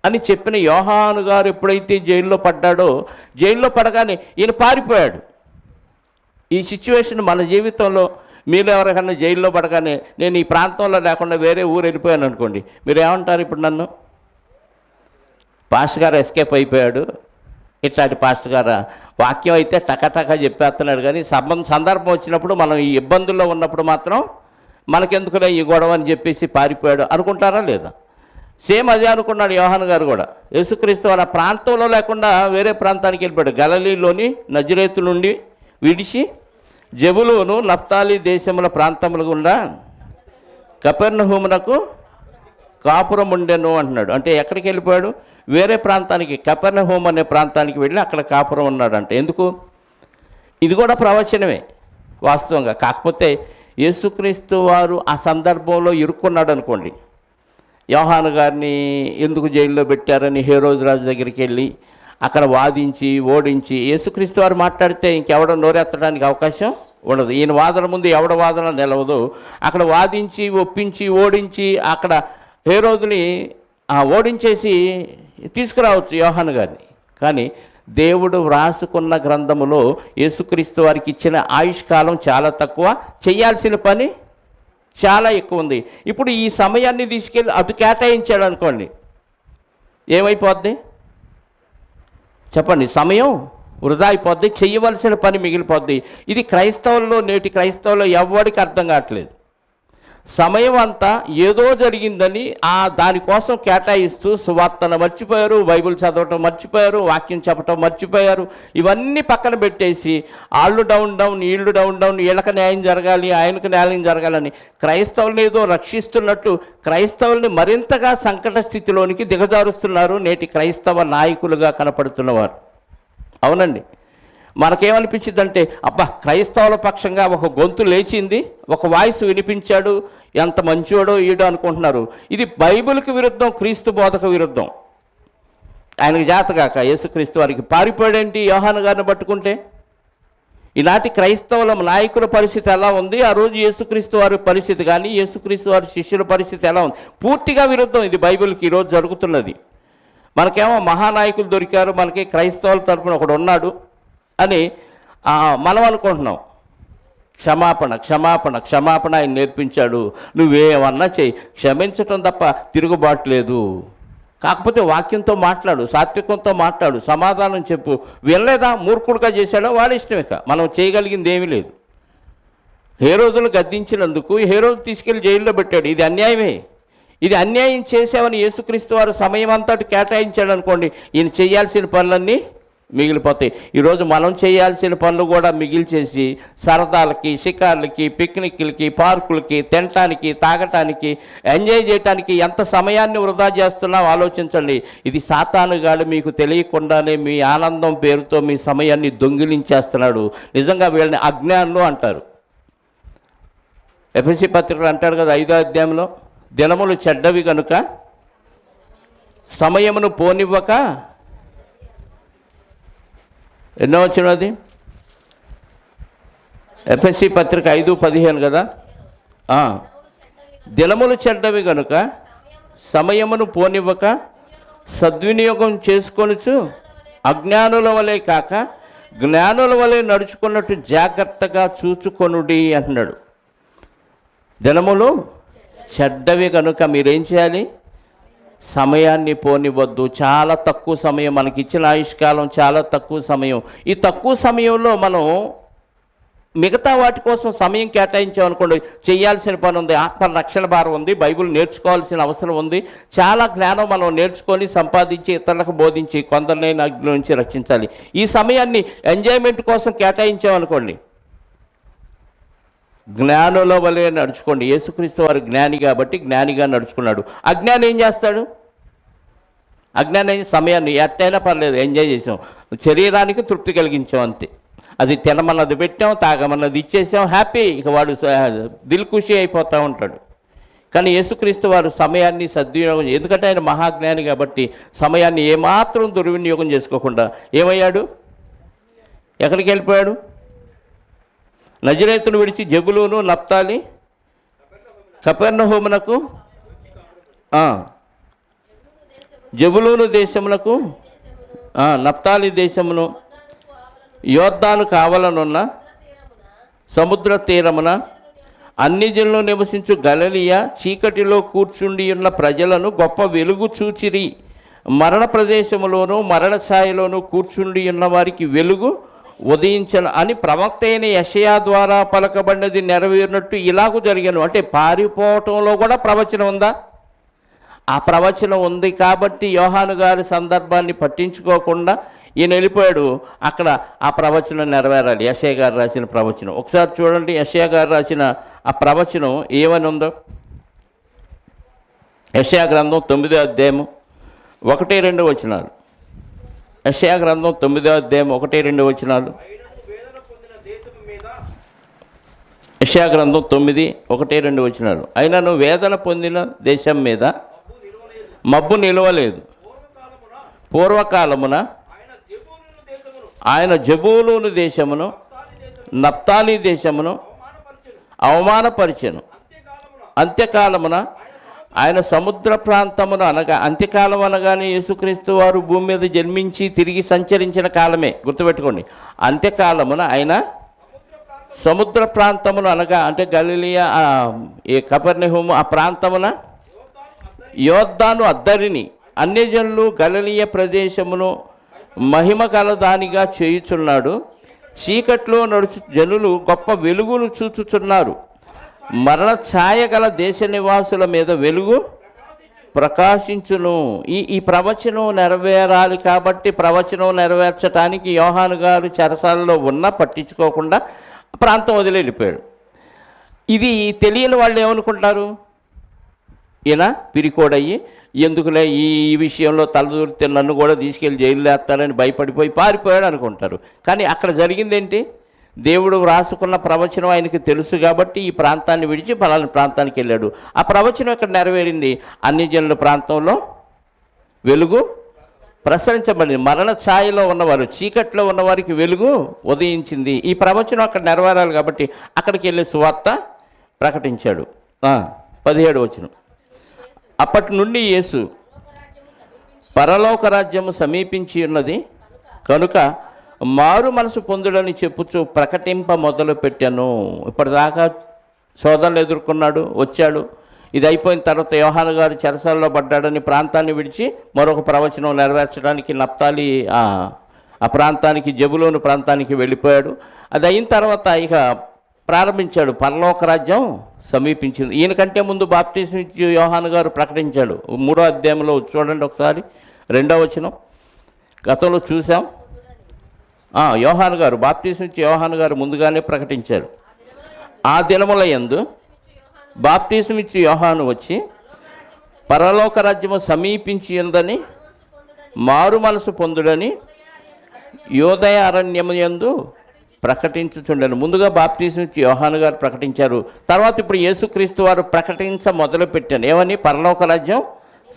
అని చెప్పిన యోహాను గారు ఎప్పుడైతే జైల్లో పడ్డాడో, జైల్లో పడగానే ఈయన పారిపోయాడు. ఈ సిచ్యువేషన్ మన జీవితంలో మీరు ఎవరికన్నా జైల్లో పడగానే నేను ఈ ప్రాంతంలో లేకుండా వేరే ఊరు వెళ్ళిపోయాను అనుకోండి, మీరు ఏమంటారు? ఇప్పుడు నన్ను పాస్టర్ గారు ఎస్కేప్ అయిపోయాడు, ఇట్లాంటి పాస్టర్ గారు వాక్యం అయితే టకటక చెప్పేస్తున్నాడు, కానీ సందర్భం వచ్చినప్పుడు మనం ఈ ఇబ్బందుల్లో ఉన్నప్పుడు మాత్రం మనకెందుకులే ఈ గొడవ అని చెప్పేసి పారిపోయాడు అనుకుంటారా లేదా? సేమ్ అదే అనుకున్నాడు యోహాను గారు కూడా. యేసుక్రీస్తు వాళ్ళ ప్రాంతంలో లేకుండా వేరే ప్రాంతానికి వెళ్ళిపోయాడు. గలిలయలోని నజరేతు నుండి విడిచి జెబులోను నఫ్తాలి దేశముల ప్రాంతముల గుండా కపెర్నహూమునకు కాపురం ఉండెను అంటున్నాడు. అంటే ఎక్కడికి వెళ్ళిపోయాడు? వేరే ప్రాంతానికి, కపెర్నహూమ్ అనే ప్రాంతానికి వెళ్ళి అక్కడ కాపురం ఉన్నాడంట. ఎందుకు? ఇది కూడా ప్రవచనమే వాస్తవంగా. కాకపోతే యేసుక్రీస్తు వారు ఆ సందర్భంలో ఇరుక్కున్నాడు అనుకోండి. యోహాను గారిని ఎందుకు జైల్లో పెట్టారని హేరోదు రాజు దగ్గరికి వెళ్ళి అక్కడ వాదించి ఓడించి యేసుక్రీస్తు వారు మాట్లాడితే ఇంకెవడ నోరెత్తడానికి అవకాశం ఉండదు. ఈయన వాదన ముందు ఎవడ వాదన నిలవదు. అక్కడ వాదించి ఒప్పించి ఓడించి అక్కడ హేరోదుని ఓడించేసి తీసుకురావచ్చు యోహాను గారిని. కానీ దేవుడు వ్రాసుకున్న గ్రంథములో యేసుక్రీస్తు వారికి ఇచ్చిన ఆయుష్కాలం చాలా తక్కువ, చేయాల్సిన పని చాలా ఎక్కువ ఉంది. ఇప్పుడు ఈ సమయాన్ని తీసుకెళ్ళి అటు కేటాయించాడు అనుకోండి, ఏమైపోద్ది చెప్పండి? సమయం వృధా అయిపోద్ది, చెయ్యవలసిన పని మిగిలిపోద్ది. ఇది క్రైస్తవుల్లో, నేటి క్రైస్తవుల్లో ఎవరికి అర్థం కావట్లేదు. సమయం అంతా ఏదో జరిగిందని దానికోసం కేటాయిస్తూ సువార్తను మర్చిపోయారు, బైబిల్ చదవటం మర్చిపోయారు, వాక్యం చెప్పటం మర్చిపోయారు. ఇవన్నీ పక్కన పెట్టేసి ఆళ్ళు డౌన్ డౌన్, వీళ్ళు డౌన్ డౌన్, వీళ్ళకి న్యాయం జరగాలి, ఆయనకు న్యాయం జరగాలని క్రైస్తవుల్ని ఏదో రక్షిస్తున్నట్టు క్రైస్తవుల్ని మరింతగా సంకట స్థితిలోనికి దిగజారుస్తున్నారు నేటి క్రైస్తవ నాయకులుగా కనపడుతున్నవారు. అవునండి. మనకేమనిపించిందంటే, అబ్బా క్రైస్తవుల పక్షంగా ఒక గొంతు లేచింది, ఒక వాయిస్ వినిపించాడు, ఎంత మంచోడో ఈడో అనుకుంటున్నారు. ఇది బైబిల్కి విరుద్ధం, క్రీస్తు బోధకు విరుద్ధం. ఆయనకు జాతగాక యేసుక్రీస్తు వారికి పారిపోయాడేంటి యోహాను గారిని పట్టుకుంటే? ఈనాటి క్రైస్తవుల నాయకుల పరిస్థితి ఎలా ఉంది, ఆ రోజు యేసుక్రీస్తు వారి పరిస్థితి కానీ యేసుక్రీస్తు వారి శిష్యుల పరిస్థితి ఎలా ఉంది? పూర్తిగా విరుద్ధం ఇది బైబిల్కి ఈరోజు జరుగుతున్నది. మనకేమో మహానాయకులు దొరికారు, మనకి క్రైస్తవుల తరపున ఒకడు ఉన్నాడు అని మనం అనుకుంటున్నాం. క్షమాపణ క్షమాపణ క్షమాపణ ఆయన నేర్పించాడు, నువ్వేమన్నా చెయ్యి, క్షమించటం తప్ప తిరుగుబాటు లేదు. కాకపోతే వాక్యంతో మాట్లాడు, సాత్వికంతో మాట్లాడు, సమాధానం చెప్పు. వినలేదా? మూర్ఖుడుగా చేశాడో వాడి ఇష్టమే. మనం చేయగలిగింది ఏమీ లేదు. హేరోదును గద్దించినందుకు హేరోదు తీసుకెళ్లి జైల్లో పెట్టాడు. ఇది అన్యాయమే. ఇది అన్యాయం చేసామని యేసుక్రీస్తు వారు సమయం అంతా కేటాయించాడు అనుకోండి, ఈయన చేయాల్సిన పనులన్నీ మిగిలిపోతాయి. ఈరోజు మనం చేయాల్సిన పనులు కూడా మిగిల్చేసి సరదాలకి, షికార్లకి, పిక్నిక్లకి, పార్కులకి, తినటానికి, తాగటానికి, ఎంజాయ్ చేయటానికి ఎంత సమయాన్ని వృధా చేస్తున్నాం ఆలోచించండి. ఇది సాతానుగాడు మీకు తెలియకుండానే మీ ఆనందం పేరుతో మీ సమయాన్ని దొంగిలించేస్తున్నాడు. నిజంగా వీళ్ళని అజ్ఞానులు అంటారు. ఎఫెసీ పత్రికలు అంటాడు కదా 5వ అధ్యాయంలో, దినములు చెడ్డవి కనుక సమయమును పోనివ్వక, ఎన్నో వచ్చినది ఎఫెసీ పత్రిక 5:15 కదా. దినములు చెడ్డవి కనుక సమయమును పోనివ్వక సద్వినియోగం చేసుకొనుచు అజ్ఞానుల వలె కాక జ్ఞానుల వలె నడుచుకున్నట్టు జాగ్రత్తగా చూచుకొనుడి అంటున్నాడు. దినములు చెడ్డవి కనుక మీరేం చేయాలి? సమయాన్ని పోనివ్వద్దు. చాలా తక్కువ సమయం, మనకి ఇచ్చిన ఆయుష్కాలం చాలా తక్కువ సమయం. ఈ తక్కువ సమయంలో మనం మిగతా వాటి కోసం సమయం కేటాయించామనుకోండి, చేయాల్సిన పని ఉంది, ఆత్మ రక్షణ భారం ఉంది, బైబిల్ నేర్చుకోవాల్సిన అవసరం ఉంది, చాలా జ్ఞానం మనం నేర్చుకొని సంపాదించి ఇతరులకు బోధించి కొందరినైనా అగ్ని నుంచి రక్షించాలి. ఈ సమయాన్ని ఎంజాయ్మెంట్ కోసం కేటాయించామనుకోండి, జ్ఞానుల వలె నడుచుకోండి. యేసుక్రీస్తు వారు జ్ఞాని కాబట్టి జ్ఞానిగా నడుచుకున్నాడు. అజ్ఞాని ఏం చేస్తాడు? అజ్ఞాని సమయాన్ని ఎట్టయినా పర్లేదు, ఎంజాయ్ చేసాం, శరీరానికి తృప్తి కలిగించాం అంతే. అది తినమన్నది పెట్టాం, తాగమన్నది ఇచ్చేసాం, హ్యాపీ. ఇక వాడు దిల్ ఖుషి అయిపోతూ ఉంటాడు. కానీ యేసుక్రీస్తు వారు సమయాన్ని సద్వినియోగం, ఎందుకంటే ఆయన మహాజ్ఞాని కాబట్టి సమయాన్ని ఏమాత్రం దుర్వినియోగం చేసుకోకుండా ఏమయ్యాడు? ఎక్కడికి వెళ్ళిపోయాడు? నజరేతును విడిచి జబులూను, నప్తాలి, కపెర్నహూమునకు, జబులూను దేశమునకు, నప్తాలి దేశమును, యోర్దాను కావలనున్న సముద్ర తీరమున అన్ని జనులు నివసించు గలిలయ చీకటిలో కూర్చుండి ఉన్న ప్రజలను గొప్ప వెలుగు చూచిరి. మరణ ప్రదేశములోను మరణ ఛాయలోను కూర్చుండి ఉన్న వారికి వెలుగు ఉదయించను అని ప్రవక్త అయిన యెషయా ద్వారా పలకబడినది నెరవేరినట్టు ఇలాగూ జరిగాను. అంటే పారిపోవటంలో కూడా ప్రవచనం ఉందా? ఆ ప్రవచనం ఉంది కాబట్టి యోహాను గారి సందర్భాన్ని పట్టించుకోకుండా ఈయన వెళ్ళిపోయాడు. అక్కడ ఆ ప్రవచనం నెరవేరాలి, యెషయా గారు రాసిన ప్రవచనం. ఒకసారి చూడండి, యెషయా గారు రాసిన ఆ ప్రవచనం ఏమని ఉందో. యెషయా గ్రంథం 9వ అధ్యాయము 1-2 వచనాలు. యెషయా గ్రంథం 9వ అధ్యాయం 1-2 వచనాలు. యెషయా గ్రంథం 9:1-2 వచనాలు. అయినను వేదన పొందిన దేశం మీద మబ్బు నిలవలేదు. పూర్వకాలమున ఆయన జబూలూను దేశమును నప్తాలి దేశమును అవమానపరిచెను. అంత్యకాలమున ఆయన సముద్ర ప్రాంతమును అనగా, అంత్యకాలం అనగానే యేసుక్రీస్తు వారు భూమి మీద జన్మించి తిరిగి సంచరించిన కాలమే, గుర్తుపెట్టుకోండి. అంత్యకాలమున ఆయన సముద్ర ప్రాంతమును అనగా, అంటే గలిలియా, ఈ కపెర్నహూము ఆ ప్రాంతమున యోర్దాను అద్దరిని అన్యజనులు గలిలియ ప్రదేశమును మహిమ కలదానిగా చేయుచున్నాడు. చీకట్లో నడుచు జనులు గొప్ప వెలుగును చూచుచున్నారు. మరణ ఛాయ గల దేశ నివాసుల మీద వెలుగు ప్రకాశించును. ఈ ప్రవచనం నెరవేరాలి కాబట్టి ప్రవచనం నెరవేర్చడానికి యోహాను గారు చెరసాలలో ఉన్నా పట్టించుకోకుండా ప్రాంతం వదిలి వెళ్ళిపోయాడు. ఇది తెలియని వాళ్ళు ఏమనుకుంటారు, ఈయన పిరికోడయ్యి ఎందుకులే ఈ విషయంలో తలదూరితే నన్ను కూడా తీసుకెళ్ళి జైలు వేస్తారని భయపడిపోయి పారిపోయాడు అనుకుంటారు. కానీ అక్కడ జరిగిందేంటి, దేవుడు రాసుకున్న ప్రవచనం ఆయనకి తెలుసు కాబట్టి ఈ ప్రాంతాన్ని విడిచి ఫలానా ప్రాంతానికి వెళ్ళాడు. ఆ ప్రవచనం ఇక్కడ నెరవేరింది. అన్ని జనుల ప్రాంతంలో వెలుగు ప్రసరించబడింది. మరణ ఛాయలో ఉన్నవారు, చీకట్లో ఉన్నవారికి వెలుగు ఉదయించింది. ఈ ప్రవచనం అక్కడ నెరవేరాలి కాబట్టి అక్కడికి వెళ్ళి సువార్త ప్రకటించాడు. 17వ వచనం. అప్పటి నుండి యేసు పరలోక రాజ్యము సమీపించి ఉన్నది కనుక మారు మనసు పొందుడని చెప్పుచు ప్రకటింప మొదలు పెట్టాను. ఇప్పటిదాకా శోధనలు ఎదుర్కొన్నాడు, వచ్చాడు. ఇది అయిపోయిన తర్వాత యోహాను గారు చెరసాలలో పడ్డాడని ప్రాంతాన్ని విడిచి మరొక ప్రవచనం నెరవేర్చడానికి నప్తాలి ఆ ప్రాంతానికి, జబులోను ప్రాంతానికి వెళ్ళిపోయాడు. అది అయిన తర్వాత ఇక ప్రారంభించాడు, పరలోక రాజ్యం సమీపించింది. ఈయనకంటే ముందు బాప్తిసం ఇచ్చి యోహాను గారు ప్రకటించాడు. 3వ అధ్యాయంలో చూడండి ఒకసారి, 2వ వచనం. గతంలో చూసాం. యోహాను గారు, బాప్తిసం ఇచ్చి యోహాను గారు ముందుగానే ప్రకటించారు. ఆ దినముల యందు బాప్తిసం ఇచ్చి యోహాను వచ్చి పరలోక రాజ్యము సమీపించి ఉందని మారు మనసు పొందుడని యోదయ అరణ్యము యందు ప్రకటించుచుండను. ముందుగా బాప్తిసం ఇచ్చి యోహాను గారు ప్రకటించారు. తర్వాత ఇప్పుడు యేసుక్రీస్తు వారు ప్రకటించ మొదలుపెట్టాను. ఏమని? పరలోక రాజ్యం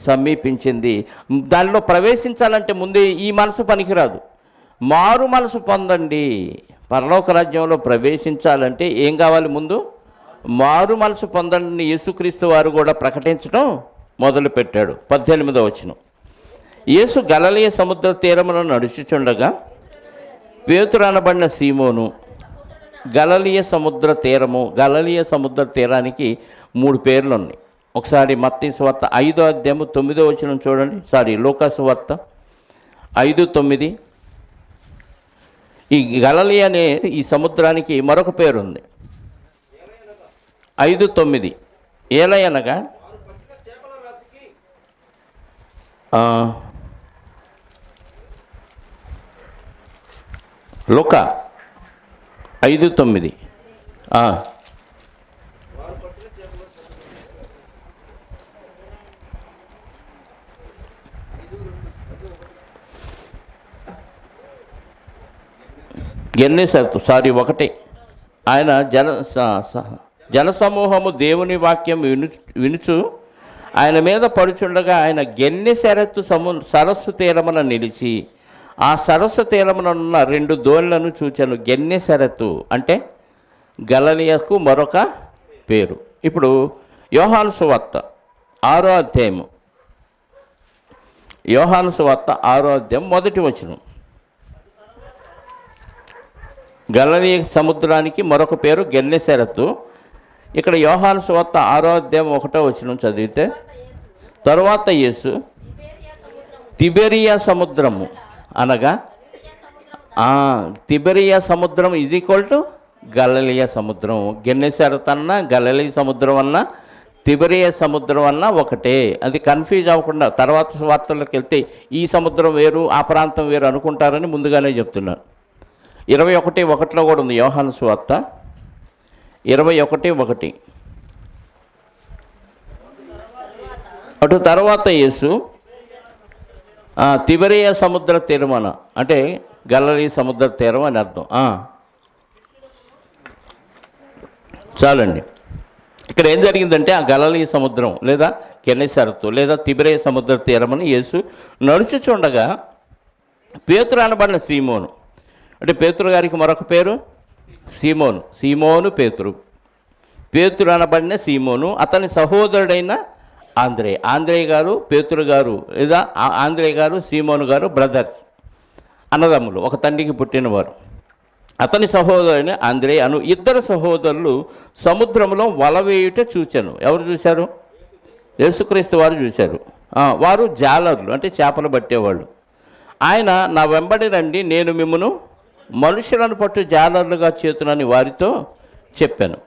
సమీపించింది. దానిలో ప్రవేశించాలంటే ముందే ఈ మనసు పనికిరాదు, మారు మనసు పొందండి. పరలోక రాజ్యంలో ప్రవేశించాలంటే ఏం కావాలి? ముందు మారు మనసు పొందండి. యేసుక్రీస్తు వారు కూడా ప్రకటించడం మొదలుపెట్టాడు. 18వ వచనం. యేసు గలిలయ సముద్ర తీరమును నడుచుచుండగా పేతురు అనబడిన సీమోను గలిలయ సముద్ర తీరము. గలిలయ సముద్ర తీరానికి 3 పేర్లు ఉన్నాయి. ఒకసారి మత్తయి సువార్త 5వ అధ్యాయము 9వ వచనం చూడండి. లూకా సువార్త 5:9. ఈ గలిలయ అనే ఈ సముద్రానికి మరొక పేరు ఉంది. 5:9 ఏలయనగా లూకా 5:9. గెన్నేసరతు 1. ఆయన జనసమూహము దేవుని వాక్యం వినుచు ఆయన మీద పడుచుండగా ఆయన గెన్నెసరతు సరస్సు తీరమున నిలిచి ఆ సరస్సు తీరమునున్న 2 దోణులను చూచాను. గెన్నెసరతు అంటే గలిలయకు మరొక పేరు. ఇప్పుడు యోహాను సువార్త 6వ అధ్యాయము. యోహాను సువార్త 6వ అధ్యాయం 1వ వచనం. గలిలయ సముద్రానికి మరొక పేరు గెన్నెసరతు. ఇక్కడ యోహాను సువార్త 6వ అధ్యాయం 1వ వచనం చదివితే, తరువాత యేసు తిబెరియా సముద్రము అనగా తిబెరియా సముద్రం = గలిలయ సముద్రం. గెన్నెసరతు అన్నా గలిలయ సముద్రం అన్నా తిబెరియా సముద్రం అన్నా ఒకటే. అది కన్ఫ్యూజ్ అవ్వకుండా తర్వాత వార్తల్లోకి వెళ్తే ఈ సముద్రం వేరు ఆ ప్రాంతం వేరు అనుకుంటారని ముందుగానే చెప్తున్నాను. 21:1లో కూడా ఉంది యోహాను సువార్త 21:1. అటు తర్వాత యేసు తిబెరియ సముద్ర తీరమన, అంటే గలిలయ సముద్ర తీరం అని అర్థం. చాలండి. ఇక్కడ ఏం జరిగిందంటే ఆ గలిలయ సముద్రం లేదా కెన్నెసరతు లేదా తిబెరియ సముద్ర తీరమని యేసు నడుచుచుండగా పేతురు అనబడిన సీమోను, అంటే పేతురు గారికి మరొక పేరు సీమోను పేతురు అనబడిన సీమోను, అతని సహోదరుడైన ఆంద్రేయ గారు, పేతురు గారు లేదా ఆంద్రేయ గారు, సీమోను గారు బ్రదర్స్, అన్నదమ్ములు, ఒక తండ్రికి పుట్టినవారు. అతని సహోదరుని ఆంద్రేయ అను ఇద్దరు సహోదరులు సముద్రంలో వల వేయుట చూచాను. ఎవరు చూశారు? యేసుక్రీస్తు వారు చూశారు. వారు జాలర్లు, అంటే చేపలు పట్టేవాళ్ళు. ఆయన, నా వెంబడి రండి, నేను మిమ్మును మనుషులను పట్టు జాలర్లుగా చేతునని వారితో చెప్పాను.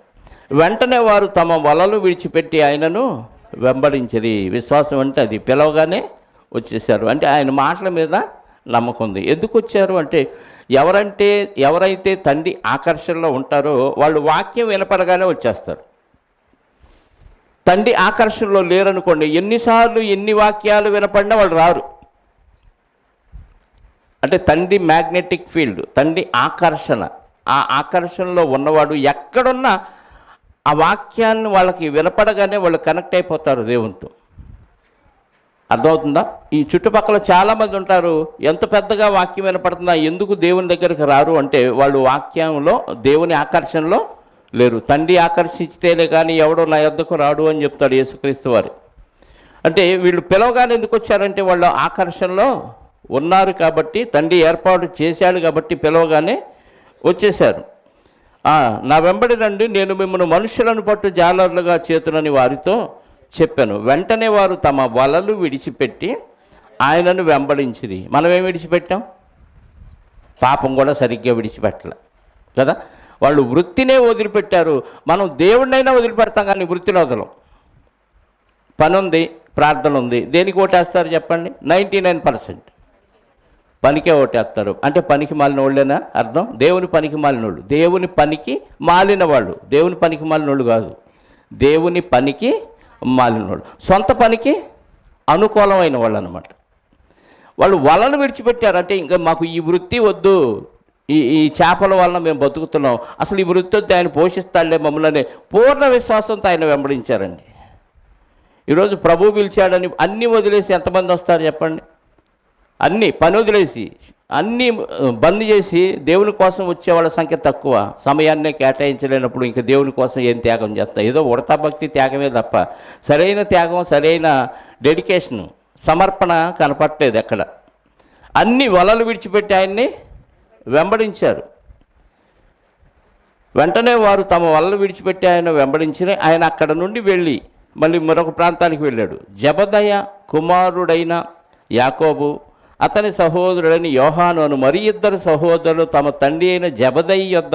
వెంటనే వారు తమ వలలు విడిచిపెట్టి ఆయనను వెంబడించిరి. విశ్వాసం అంటే అది, పిలవగానే వచ్చేసారు. అంటే ఆయన మాటల మీద నమ్మకం ఉంది. ఎందుకు వచ్చారు అంటే, ఎవరైతే తండ్రి ఆకర్షణలో ఉంటారో వాళ్ళు వాక్యం వినపడగానే వచ్చేస్తారు. తండ్రి ఆకర్షణలో లేరనుకోండి, ఎన్నిసార్లు ఎన్ని వాక్యాలు వినపడినా వాళ్ళు రారు. అంటే తండ్రి మ్యాగ్నెటిక్ ఫీల్డ్, తండ్రి ఆకర్షణ, ఆ ఆకర్షణలో ఉన్నవాడు ఎక్కడున్నా ఆ వాక్యాన్ని వాళ్ళకి వినపడగానే వాళ్ళు కనెక్ట్ అయిపోతారు దేవునితో. అర్థమవుతుందా? ఈ చుట్టుపక్కల చాలామంది ఉంటారు, ఎంత పెద్దగా వాక్యం వినపడుతుందా, ఎందుకు దేవుని దగ్గరికి రారు అంటే వాళ్ళు వాక్యంలో దేవుని ఆకర్షణలో లేరు. తండ్రి ఆకర్షించితేనే కానీ ఎవడో నా యొద్దకు రాడు అని చెప్తాడు యేసుక్రీస్తు వారు. అంటే వీళ్ళు పిలవగానే ఎందుకు వచ్చారంటే వాళ్ళు ఆకర్షణలో ఉన్నారు కాబట్టి, తండ్రి ఏర్పాటు చేశాడు కాబట్టి పిలవగానే వచ్చేశారు. నా వెంబడి రండి, నేను మిమ్మల్ని మనుషులను పట్టు జాలర్లుగా చేతునని వారితో చెప్పాను. వెంటనే వారు తమ వలలు విడిచిపెట్టి ఆయనను వెంబడించిరి. మనమేం విడిచిపెట్టాం? పాపం కూడా సరిగ్గా విడిచిపెట్టలే కదా. వాళ్ళు వృత్తినే వదిలిపెట్టారు. మనం దేవుడినైనా వదిలిపెడతాం కానీ వృత్తిని వదలం. పని ఉంది, ప్రార్థన ఉంది, దేనికి ఓటేస్తారు చెప్పండి? 99% పనికే ఓటేస్తారు. అంటే పనికి మాలిన వాళ్ళేనా అర్థం? దేవుని పనికి మాలిన వాళ్ళు, దేవుని పనికి మాలిన వాళ్ళు, దేవుని పనికి మాలిన వాళ్ళు కాదు, దేవుని పనికి మాలిన వాళ్ళు, సొంత పనికి అనుకూలమైన వాళ్ళు అన్నమాట. వాళ్ళు వలలు విడిచిపెట్టారు. అంటే ఇంకా మాకు ఈ వృత్తి వద్దు, ఈ చేపల వలన మేము బతుకుతున్నాం, అసలు ఈ వృత్తి వద్దు, ఆయన పోషిస్తాడులే మమ్మల్ని పూర్ణ విశ్వాసంతో ఆయన వెంబడించారండి. ఈరోజు ప్రభు పిలిచాడని అన్నీ వదిలేసి ఎంతమంది వస్తారు చెప్పండి? అన్నీ పని వదిలేసి అన్నీ బంద్ చేసి దేవుని కోసం వచ్చే వాళ్ళ సంఖ్య తక్కువ. సమయాన్నే కేటాయించలేనప్పుడు ఇంకా దేవుని కోసం ఏం త్యాగం చేస్తాం? ఏదో ఉడతా భక్తి త్యాగమే తప్ప సరైన త్యాగం, సరైన డెడికేషన్, సమర్పణ కనపట్టలేదు ఎక్కడ. అన్ని వలలు విడిచిపెట్టి ఆయన్ని వెంబడించారు. వెంటనే వారు తమ వలలు విడిచిపెట్టి ఆయన వెంబడించిన ఆయన అక్కడ నుండి వెళ్ళి మళ్ళీ మరొక ప్రాంతానికి వెళ్ళాడు. జబదయ కుమారుడైన యాకోబు, అతని సహోదరుడైన యోహాను అను మరి ఇద్దరు సహోదరులు తమ తండ్రి అయిన జబదయి యొద్ద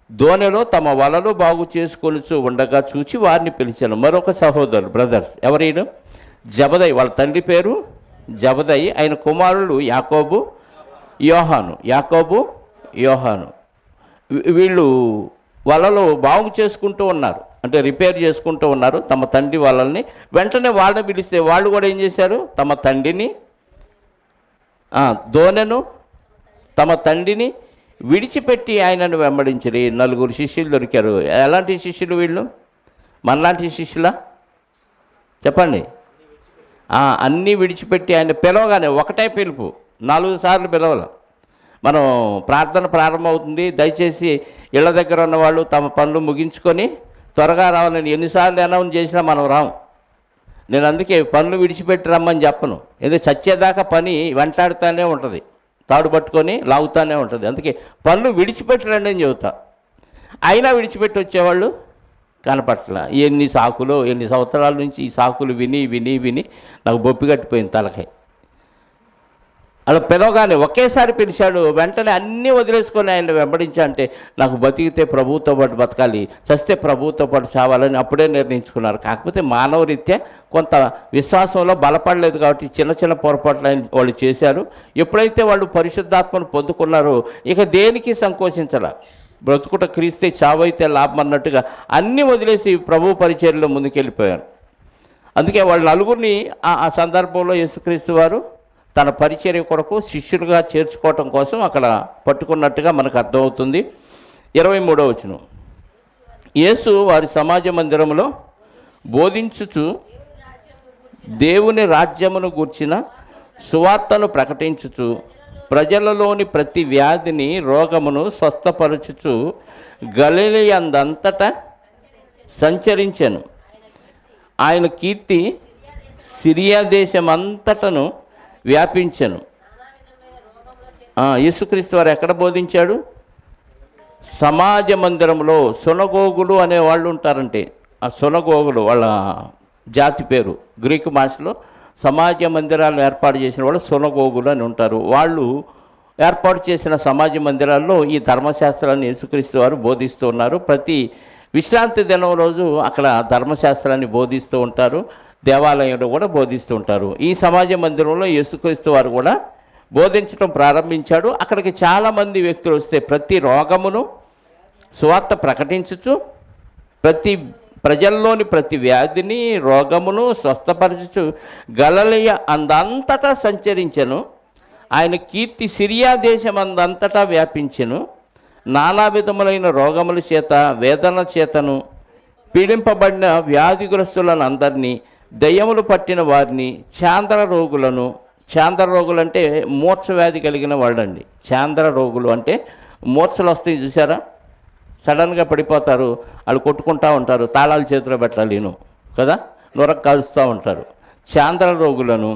దోణిలో తమ వలలు బాగు చేసుకొనుచు ఉండగా చూచి వారిని పిలిచాను. మరొక సహోదరులు, బ్రదర్స్, ఎవరైనా జబదయి, వాళ్ళ తండ్రి పేరు జబదయి, ఆయన కుమారులు యాకోబు యోహాను. వీళ్ళు వలలు బాగు చేసుకుంటూ ఉన్నారు, అంటే రిపేర్ చేసుకుంటూ ఉన్నారు తమ తండ్రి వాళ్ళని. వెంటనే వాళ్ళని పిలిస్తే వాళ్ళు కూడా ఏం చేశారు? తమ తండ్రిని, దోణెను, తమ తండ్రిని విడిచిపెట్టి ఆయనను వెంబడించరు. 4 శిష్యులు దొరికారు. ఎలాంటి శిష్యులు వీళ్ళు? మనలాంటి శిష్యులా చెప్పండి? అన్నీ విడిచిపెట్టి ఆయన పిలవగానే ఒకటే పిలుపు, 4 సార్లు పిలవాలి. మనం ప్రార్థన ప్రారంభమవుతుంది, దయచేసి ఇళ్ళ దగ్గర ఉన్నవాళ్ళు తమ పనులు ముగించుకొని త్వరగా రావాలని ఎన్నిసార్లు అనౌన్స్ చేసినా మనం రాము. నేను అందుకే పనులు విడిచిపెట్టి రమ్మని చెప్పను. ఎందుకంటే చచ్చేదాకా పని వెంటాడుతూనే ఉంటుంది, తాడు పట్టుకొని లాగుతూనే ఉంటుంది. అందుకే పనులు విడిచిపెట్టి రండి అని చెబుతా. అయినా విడిచిపెట్టి వచ్చేవాళ్ళు కనపట్ల. ఎన్ని సంవత్సరాల నుంచి ఈ సాకులు విని విని విని నాకు బొప్పి కట్టిపోయింది తలకాయ. అలా పిలవగానే ఒకేసారి పిలిచాడు. వెంటనే అన్నీ వదిలేసుకొని ఆయన వెంబడించా. అంటే నాకు బతికితే ప్రభువుతో పాటు బతకాలి, చస్తే ప్రభువుతో పాటు చావాలని అప్పుడే నిర్ణయించుకున్నారు. కాకపోతే మానవ రీత్యా కొంత విశ్వాసంలో బలపడలేదు కాబట్టి చిన్న చిన్న పొరపాట్లు వాళ్ళు చేశారు. ఎప్పుడైతే వాళ్ళు పరిశుద్ధాత్మను పొందుకున్నారో ఇక దేనికి సంకోచించాల. బ్రతుకుట క్రీస్తే చావైతే లాభం అన్నట్టుగా అన్నీ వదిలేసి ప్రభు పరిచర్యలో ముందుకెళ్ళిపోయారు. అందుకే వాళ్ళ నలుగురిని ఆ సందర్భంలో యేసుక్రీస్తు వారు తన పరిచర్య కొరకు శిష్యులుగా చేర్చుకోవటం కోసం అక్కడ పట్టుకున్నట్టుగా మనకు అర్థమవుతుంది. 23వ వచనం, యేసు వారి సమాజ మందిరంలో బోధించుచు దేవుని రాజ్యమును గూర్చిన సువార్తను ప్రకటించుచు ప్రజలలోని ప్రతి వ్యాధిని రోగమును స్వస్థపరచుచు గలిలయందంతటా సంచరించెను. ఆయన కీర్తి సిరియా దేశమంతటను వ్యాపించెను. యేసుక్రీస్తు వారు ఎక్కడ బోధించాడు? సమాజ మందిరంలో. సునగోగులు అనే వాళ్ళు ఉంటారంటే, ఆ సునగోగులు వాళ్ళ జాతి పేరు. గ్రీకు భాషలో సమాజ మందిరాలను ఏర్పాటు చేసిన వాళ్ళు సునగోగులు అని ఉంటారు. వాళ్ళు ఏర్పాటు చేసిన సమాజ మందిరాల్లో ఈ ధర్మశాస్త్రాన్ని యేసుక్రీస్తు వారు బోధిస్తూ ఉన్నారు. ప్రతి విశ్రాంతి దినం రోజు అక్కడ ధర్మశాస్త్రాన్ని బోధిస్తూ ఉంటారు, దేవాలయంలో కూడా బోధిస్తూ ఉంటారు. ఈ సమాజ మందిరంలో యేసుక్రీస్తు వారు కూడా బోధించడం ప్రారంభించాడు. అక్కడికి చాలామంది వ్యక్తులు వస్తే ప్రతి రోగమును సువార్త ప్రకటించుచు ప్రజల్లోని ప్రతి వ్యాధిని రోగమును స్వస్థపరచుచు గలిలయ అందంతటా సంచరించెను. ఆయన కీర్తి సిరియా దేశమందంతటా వ్యాపించెను. నానా విధములైన రోగముల చేత వేదన చేతను పీడింపబడిన వ్యాధిగ్రస్తులను అందరినీ, దయ్యములు పట్టిన వారిని, చాంద్ర రోగులు అంటే మూర్ఛ వ్యాధి కలిగిన వాళ్ళండి. చాంద్ర రోగులు అంటే మూర్ఛలు వస్తాయి చూసారా, సడన్గా పడిపోతారు, వాళ్ళు కొట్టుకుంటూ ఉంటారు, తాళాలు చేతిలో పెట్టాలి కదా, నొరకు కాలుస్తూ ఉంటారు. చాంద్ర రోగులను,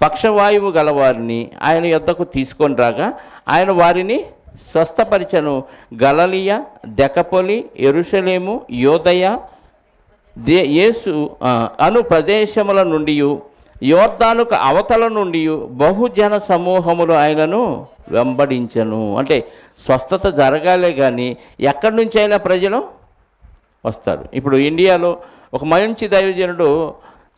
పక్షవాయువు గలవారిని ఆయన యొద్దకు తీసుకొని రాగా ఆయన వారిని స్వస్థపరిచెను. గలిలయ, దెకపొలి, యెరూషలేము, యోదయ, యేసు అను ప్రదేశముల నుండి, యోర్దానుకు అవతల నుండి బహుజన సమూహములు ఆయనను వెంబడించెను. అంటే స్వస్థత జరగాలే కానీ ఎక్కడి నుంచి అయినా ప్రజలు వస్తారు. ఇప్పుడు ఇండియాలో ఒక మంచి దైవజనుడు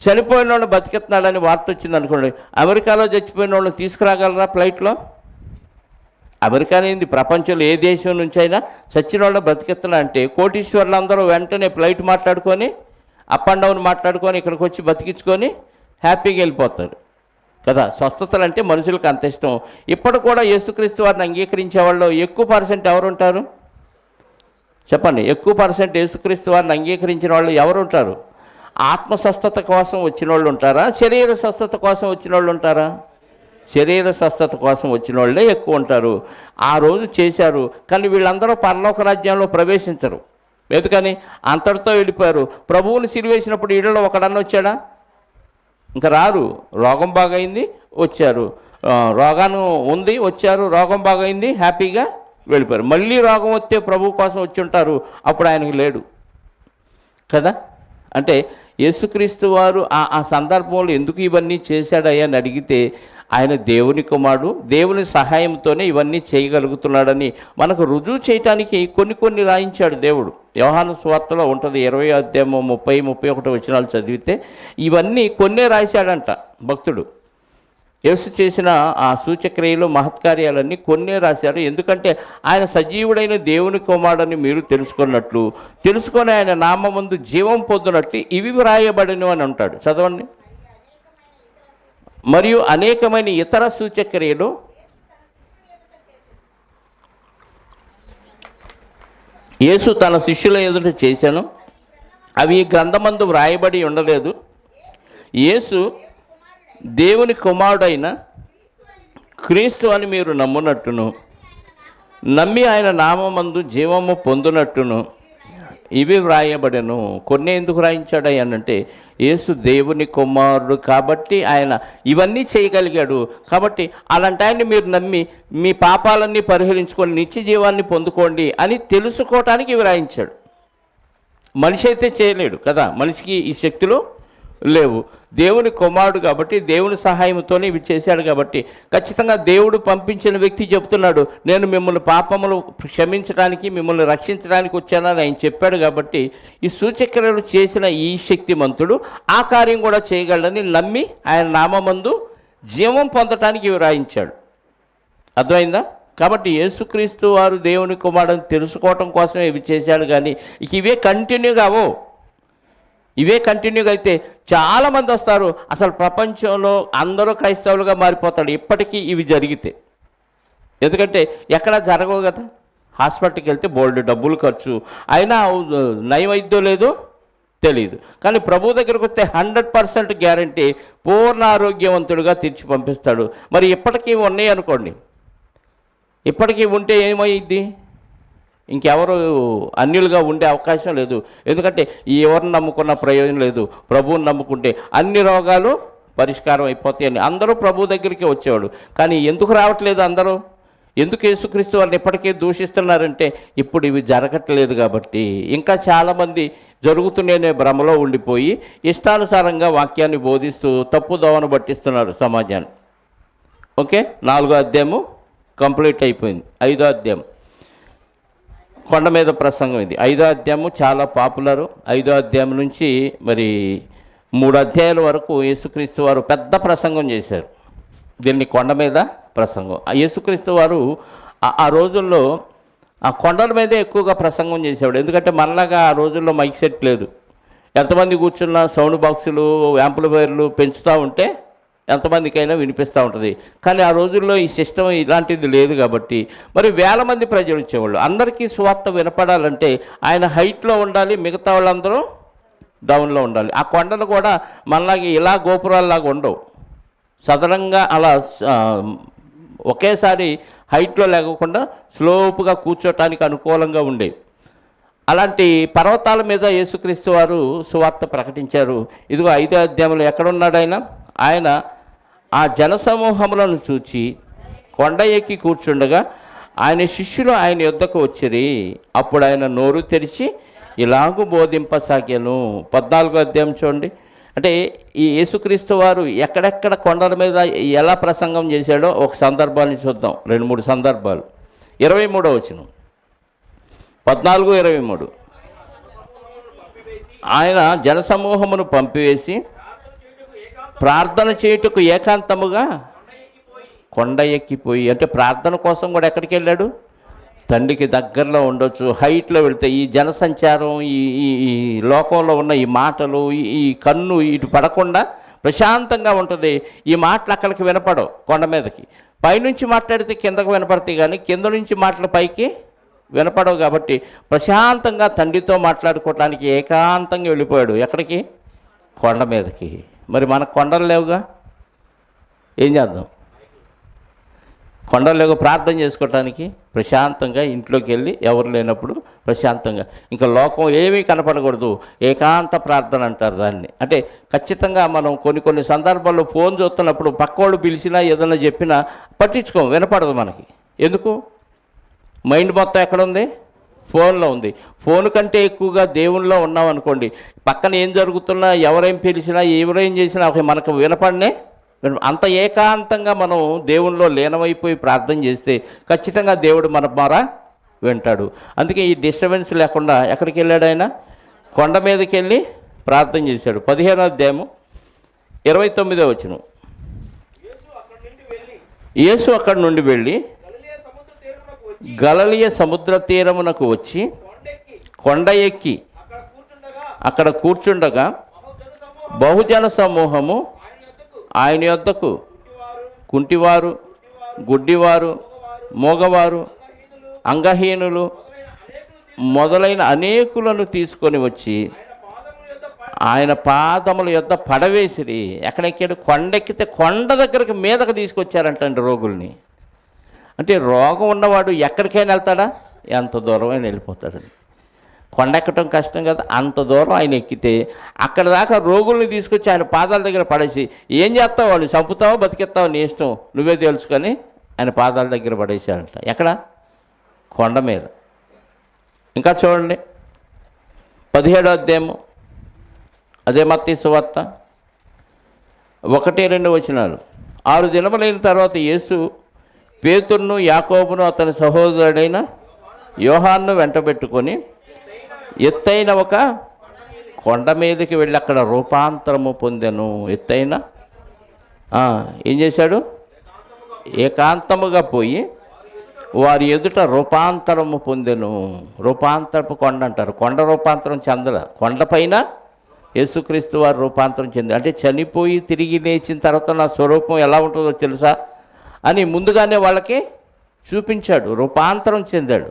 చనిపోయిన వాళ్ళు బతికెత్తున్నాడని వార్త వచ్చింది అనుకోండి, అమెరికాలో చచ్చిపోయిన వాళ్ళని తీసుకురాగలరా ఫ్లైట్లో? అమెరికా అనేది ప్రపంచంలో ఏ దేశం నుంచి అయినా చచ్చిన వాళ్ళు బతికెత్తున్నా అంటే కోటీశ్వర్లు అందరూ వెంటనే ఫ్లైట్ మాట్లాడుకొని అప్ అండ్ డౌన్ మాట్లాడుకొని ఇక్కడికి వచ్చి బతికించుకొని హ్యాపీగా వెళ్ళిపోతారు కదా. స్వస్థతలు అంటే మనుషులకు అంత ఇష్టం. ఇప్పుడు కూడా యేసుక్రీస్తు వారిని అంగీకరించే వాళ్ళు ఎక్కువ పర్సెంట్ ఎవరు ఉంటారు చెప్పండి? ఎక్కువ పర్సెంట్ యేసుక్రీస్తు వారిని అంగీకరించిన వాళ్ళు ఎవరు ఉంటారు? ఆత్మ స్వస్థత కోసం వచ్చిన వాళ్ళు ఉంటారా, శరీర స్వస్థత కోసం వచ్చిన వాళ్ళు ఉంటారా? శరీర స్వస్థత కోసం వచ్చిన వాళ్ళే ఎక్కువ ఉంటారు. ఆ రోజు చేశారు, కానీ వీళ్ళందరూ పరలోక రాజ్యంలో ప్రవేశించరు. ఎందుకని? అంతటితో వెళ్ళిపోయారు. ప్రభువుని సిలువేసినప్పుడు ఇళ్ళలో ఒకడన్నా వచ్చాడా? ఇంకా రారు. రోగం బాగైంది వచ్చారు, రోగాను ఉంది వచ్చారు, రోగం బాగైంది హ్యాపీగా వెళ్ళిపోయారు. మళ్ళీ రోగం వస్తే ప్రభు కోసం వచ్చి ఉంటారు, అప్పుడు ఆయనకు లేడు కదా. అంటే యేసుక్రీస్తు వారు ఆ సందర్భంలో ఎందుకు ఇవన్నీ చేశాడయ్యా అని అడిగితే, ఆయన దేవుని కుమారుడు, దేవుని సహాయంతోనే ఇవన్నీ చేయగలుగుతున్నాడని మనకు రుజువు చేయటానికి కొన్ని రాయించాడు దేవుడు. యోహాను సువార్తలో ఉంటుంది, 20వ అధ్యాయం 30-31 వచనాలు చదివితే ఇవన్నీ కొన్నే రాశాడంట భక్తుడు. యేసు చేసిన ఆ సూచక్రియలు మహత్కార్యాలన్నీ కొన్నే రాశారు. ఎందుకంటే ఆయన సజీవుడైన దేవుని కుమారుడని మీరు తెలుసుకొని ఆయన నామమందు జీవం పొందునట్లు ఇవి వ్రాయబడినవి అని అంటాడు. చదవండి. మరియు అనేకమైన ఇతర సూచక్రియలు యేసు తన శిష్యుల ఎదుట చేశాను, అవి ఈ గ్రంథమందు వ్రాయబడి ఉండలేదు. యేసు దేవుని కుమారుడైన క్రీస్తు అని మీరు నమ్మునట్టును, నమ్మి ఆయన నామమందు జీవము పొందునట్టును ఇవి వ్రాయబడెను. కొన్ని ఎందుకు రాయించాడు అనంటే, యేసు దేవుని కుమారుడు కాబట్టి ఆయన ఇవన్నీ చేయగలిగాడు. కాబట్టి అలాంటి ఆయన్ని మీరు నమ్మి మీ పాపాలన్నీ పరిహరించుకొని నిత్య జీవాన్ని పొందుకోండి అని తెలుసుకోవటానికి ఇవి రాయించాడు. మనిషి అయితే చేయలేడు కదా, మనిషికి ఈ శక్తులు లేవు. దేవుని కుమారుడు కాబట్టి దేవుని సహాయంతోనే ఇవి చేశాడు. కాబట్టి ఖచ్చితంగా దేవుడు పంపించిన వ్యక్తి చెప్తున్నాడు, నేను మిమ్మల్ని పాపములు క్షమించడానికి మిమ్మల్ని రక్షించడానికి వచ్చానని ఆయన చెప్పాడు. కాబట్టి ఈ సూచక్రియలు చేసిన ఈ శక్తిమంతుడు ఆ కార్యం కూడా చేయగలడని నమ్మి ఆయన నామమందు జీవం పొందటానికి ఇవి రాయించాడు. అర్థమైందా? కాబట్టి యేసుక్రీస్తు వారు దేవుని కుమారుడని తెలుసుకోవటం కోసమే ఇవి చేశాడు. కానీ ఇవే కంటిన్యూగా అవో. ఇవే కంటిన్యూగా అయితే చాలామంది వస్తారు. అసలు ప్రపంచంలో అందరూ క్రైస్తవులుగా మారిపోతాడు ఇప్పటికీ ఇవి జరిగితే. ఎందుకంటే ఎక్కడ జరగవు కదా. హాస్పిటల్కి వెళ్తే బోల్డ్ డబ్బులు ఖర్చు, అయినా నయమైద్దో లేదో తెలియదు. కానీ ప్రభు దగ్గరకు వస్తే 100% గ్యారంటీ పూర్ణ ఆరోగ్యవంతుడిగా తీర్చి పంపిస్తాడు. మరి ఇప్పటికీ ఉన్నాయి అనుకోండి, ఇప్పటికీ ఉంటే ఏమైంది? ఇంకెవరు అన్యులుగా ఉండే అవకాశం లేదు. ఎందుకంటే ఎవరిని నమ్ముకున్న ప్రయోజనం లేదు. ప్రభువుని నమ్ముకుంటే అన్ని రోగాలు పరిష్కారం అయిపోతాయని అందరూ ప్రభు దగ్గరికి వచ్చేవాడు. కానీ ఎందుకు రావట్లేదు అందరూ? ఎందుకు యేసుక్రీస్తు వారిని ఇప్పటికే దూషిస్తున్నారంటే ఇప్పుడు ఇవి జరగట్లేదు కాబట్టి. ఇంకా చాలామంది జరుగుతున్నాయనే భ్రమలో ఉండిపోయి ఇష్టానుసారంగా వాక్యాన్ని బోధిస్తూ తప్పు దోవన పట్టిస్తున్నారు సమాజాన్ని. ఓకే, 4వ అధ్యాయము కంప్లీట్ అయిపోయింది. 5వ అధ్యాయం కొండ మీద ప్రసంగం. ఇది 5వ అధ్యాయము చాలా పాపులరు. 5వ అధ్యాయం నుంచి మరి 3 అధ్యాయాల వరకు యేసుక్రీస్తు వారు పెద్ద ప్రసంగం చేశారు. దీన్ని కొండ మీద ప్రసంగం. యేసుక్రీస్తు వారు ఆ రోజుల్లో ఆ కొండల మీదే ఎక్కువగా ప్రసంగం చేసేవాడు. ఎందుకంటే మనలాగా ఆ రోజుల్లో మైక్ సెట్ లేదు. ఎంతమంది కూర్చున్నా సౌండ్ బాక్సులు, యాంప్లిఫైర్లు పెంచుతూ ఉంటే ఎంతమందికైనా వినిపిస్తూ ఉంటుంది. కానీ ఆ రోజుల్లో ఈ సిస్టమ్ ఇలాంటిది లేదు కాబట్టి మరి వేల మంది ప్రజలు వచ్చేవాళ్ళు. అందరికీ సువార్త వినపడాలంటే ఆయన హైట్లో ఉండాలి, మిగతా వాళ్ళందరూ డౌన్లో ఉండాలి. ఆ కొండలు కూడా మనలాగే ఇలా గోపురాల్లాగా ఉండవు. సదనంగా అలా ఒకేసారి హైట్లో లేకుండా స్లోపుగా కూర్చోటానికి అనుకూలంగా ఉండేవి. అలాంటి పర్వతాల మీద యేసుక్రీస్తు వారు సువార్త ప్రకటించారు. ఇదిగో 5వ అధ్యాయంలో ఎక్కడున్నాడు ఆయన? ఆయన ఆ జనసమూహములను చూచి కొండ ఎక్కి కూర్చుండగా ఆయన శిష్యులు ఆయన యొద్దకు వచ్చిరి. అప్పుడు ఆయన నోరు తెరిచి ఇలాగూ బోధింపసాగాను. 14వ అధ్యాయం చూడండి. అంటే ఈ యేసుక్రీస్తు వారు ఎక్కడెక్కడ కొండల మీద ఎలా ప్రసంగం చేశాడో ఒక సందర్భాన్ని చూద్దాం. 2-3 సందర్భాలు. 23వ వచనం, 14-23. ఆయన జనసమూహమును పంపివేసి ప్రార్థన చేయుటకు ఏకాంతముగా కొండ ఎక్కిపోయి, అంటే ప్రార్థన కోసం కూడా ఎక్కడికి వెళ్ళాడు? తండ్రికి దగ్గరలో ఉండొచ్చు. హైట్లో వెళితే ఈ జనసంచారం, ఈ లోకంలో ఉన్న ఈ మాటలు, ఈ కన్ను ఇటు పడకుండా ప్రశాంతంగా ఉంటుంది. ఈ మాటలు అక్కడికి వినపడవు. కొండ మీదకి పైనుంచి మాట్లాడితే కిందకు వినపడతాయి, కానీ కింద నుంచి మాటలు పైకి వినపడవు. కాబట్టి ప్రశాంతంగా తండ్రితో మాట్లాడుకోవటానికి ఏకాంతంగా వెళ్ళిపోయాడు. ఎక్కడికి? కొండ మీదకి. మరి మనకు కొండలు లేవుగా, ఏం చేద్దాం? కొండలు లేవు ప్రార్థన చేసుకోవటానికి. ప్రశాంతంగా ఇంట్లోకి వెళ్ళి ఎవరు లేనప్పుడు ప్రశాంతంగా, ఇంకా లోకం ఏమీ కనపడకూడదు, ఏకాంత ప్రార్థన అంటారు దాన్ని. అంటే ఖచ్చితంగా మనం కొన్ని సందర్భాల్లో ఫోన్ చూస్తున్నప్పుడు పక్కోళ్ళు పిలిచినా ఏదైనా చెప్పినా పట్టించుకోం, వినపడదు మనకి. ఎందుకు? మైండ్ మొత్తం ఎక్కడుంది? ఫోన్లో ఉంది. ఫోన్ కంటే ఎక్కువగా దేవునిలో ఉన్నాం అనుకోండి, పక్కన ఏం జరుగుతున్నా, ఎవరేం పిలిచినా, ఎవరేం చేసినా మనకు వినపడనే. అంత ఏకాంతంగా మనం దేవునిలో లీనమైపోయి ప్రార్థన చేస్తే ఖచ్చితంగా దేవుడు మన ద్వారా వింటాడు. అందుకే ఈ డిస్టర్బెన్స్ లేకుండా ఎక్కడికి వెళ్ళాడు? ఆయన కొండ మీదకి వెళ్ళి ప్రార్థన చేశాడు. 15వ అధ్యాయము 29వ వచనం. యేసు అక్కడి నుండి వెళ్ళి గలిలయ సముద్ర తీరమునకు వచ్చి కొండ ఎక్కి అక్కడ కూర్చుండగా బహుజన సమూహము ఆయన యొద్దకు కుంటివారు, గుడ్డివారు, మోగవారు, అంగహీనులు మొదలైన అనేకులను తీసుకొని వచ్చి ఆయన పాదముల యొద్ద పడవేసిరి. ఎక్కడెక్కాడు? కొండెక్కితే కొండ దగ్గరికి మీదకు తీసుకొచ్చారంటండి రోగుల్ని. అంటే రోగం ఉన్నవాడు ఎక్కడికైనా వెళ్తాడా? ఎంత దూరమైనా వెళ్ళిపోతాడండి. కొండ ఎక్కటం కష్టం కదా, అంత దూరం ఆయన ఎక్కితే అక్కడ దాకా రోగుల్ని తీసుకొచ్చి ఆయన పాదాల దగ్గర పడేసి, ఏం చేస్తావు? వాళ్ళు చంపుతావో బతికిస్తావో నీ ఇష్టం, నువ్వే తెలుసుకొని ఆయన పాదాల దగ్గర పడేసాడంట. ఎక్కడ? కొండ మీద. ఇంకా చూడండి 17వ అధ్యాయము, అదే మత్తయి సువార్త 1-2 వచనాలు. 6 దినములైన తర్వాత యేసు పేతురును, యాకోబును, అతని సహోదరుడైన యోహాన్ను వెంటబెట్టుకొని ఎత్తైన ఒక కొండ మీదకి వెళ్ళి అక్కడ రూపాంతరము పొందెను. ఎత్తైన ఏం చేశాడు? ఏకాంతముగా పోయి వారి ఎదుట రూపాంతరము పొందెను. రూపాంతరపు కొండ అంటారు. కొండ రూపాంతరం చెందల, కొండపైన యేసుక్రీస్తు వారు రూపాంతరం చెంది, అంటే చనిపోయి తిరిగి లేచిన తర్వాత నా స్వరూపం ఎలా ఉంటుందో తెలుసా అని ముందుగానే వాళ్ళకి చూపించాడు, రూపాంతరం చెందాడు.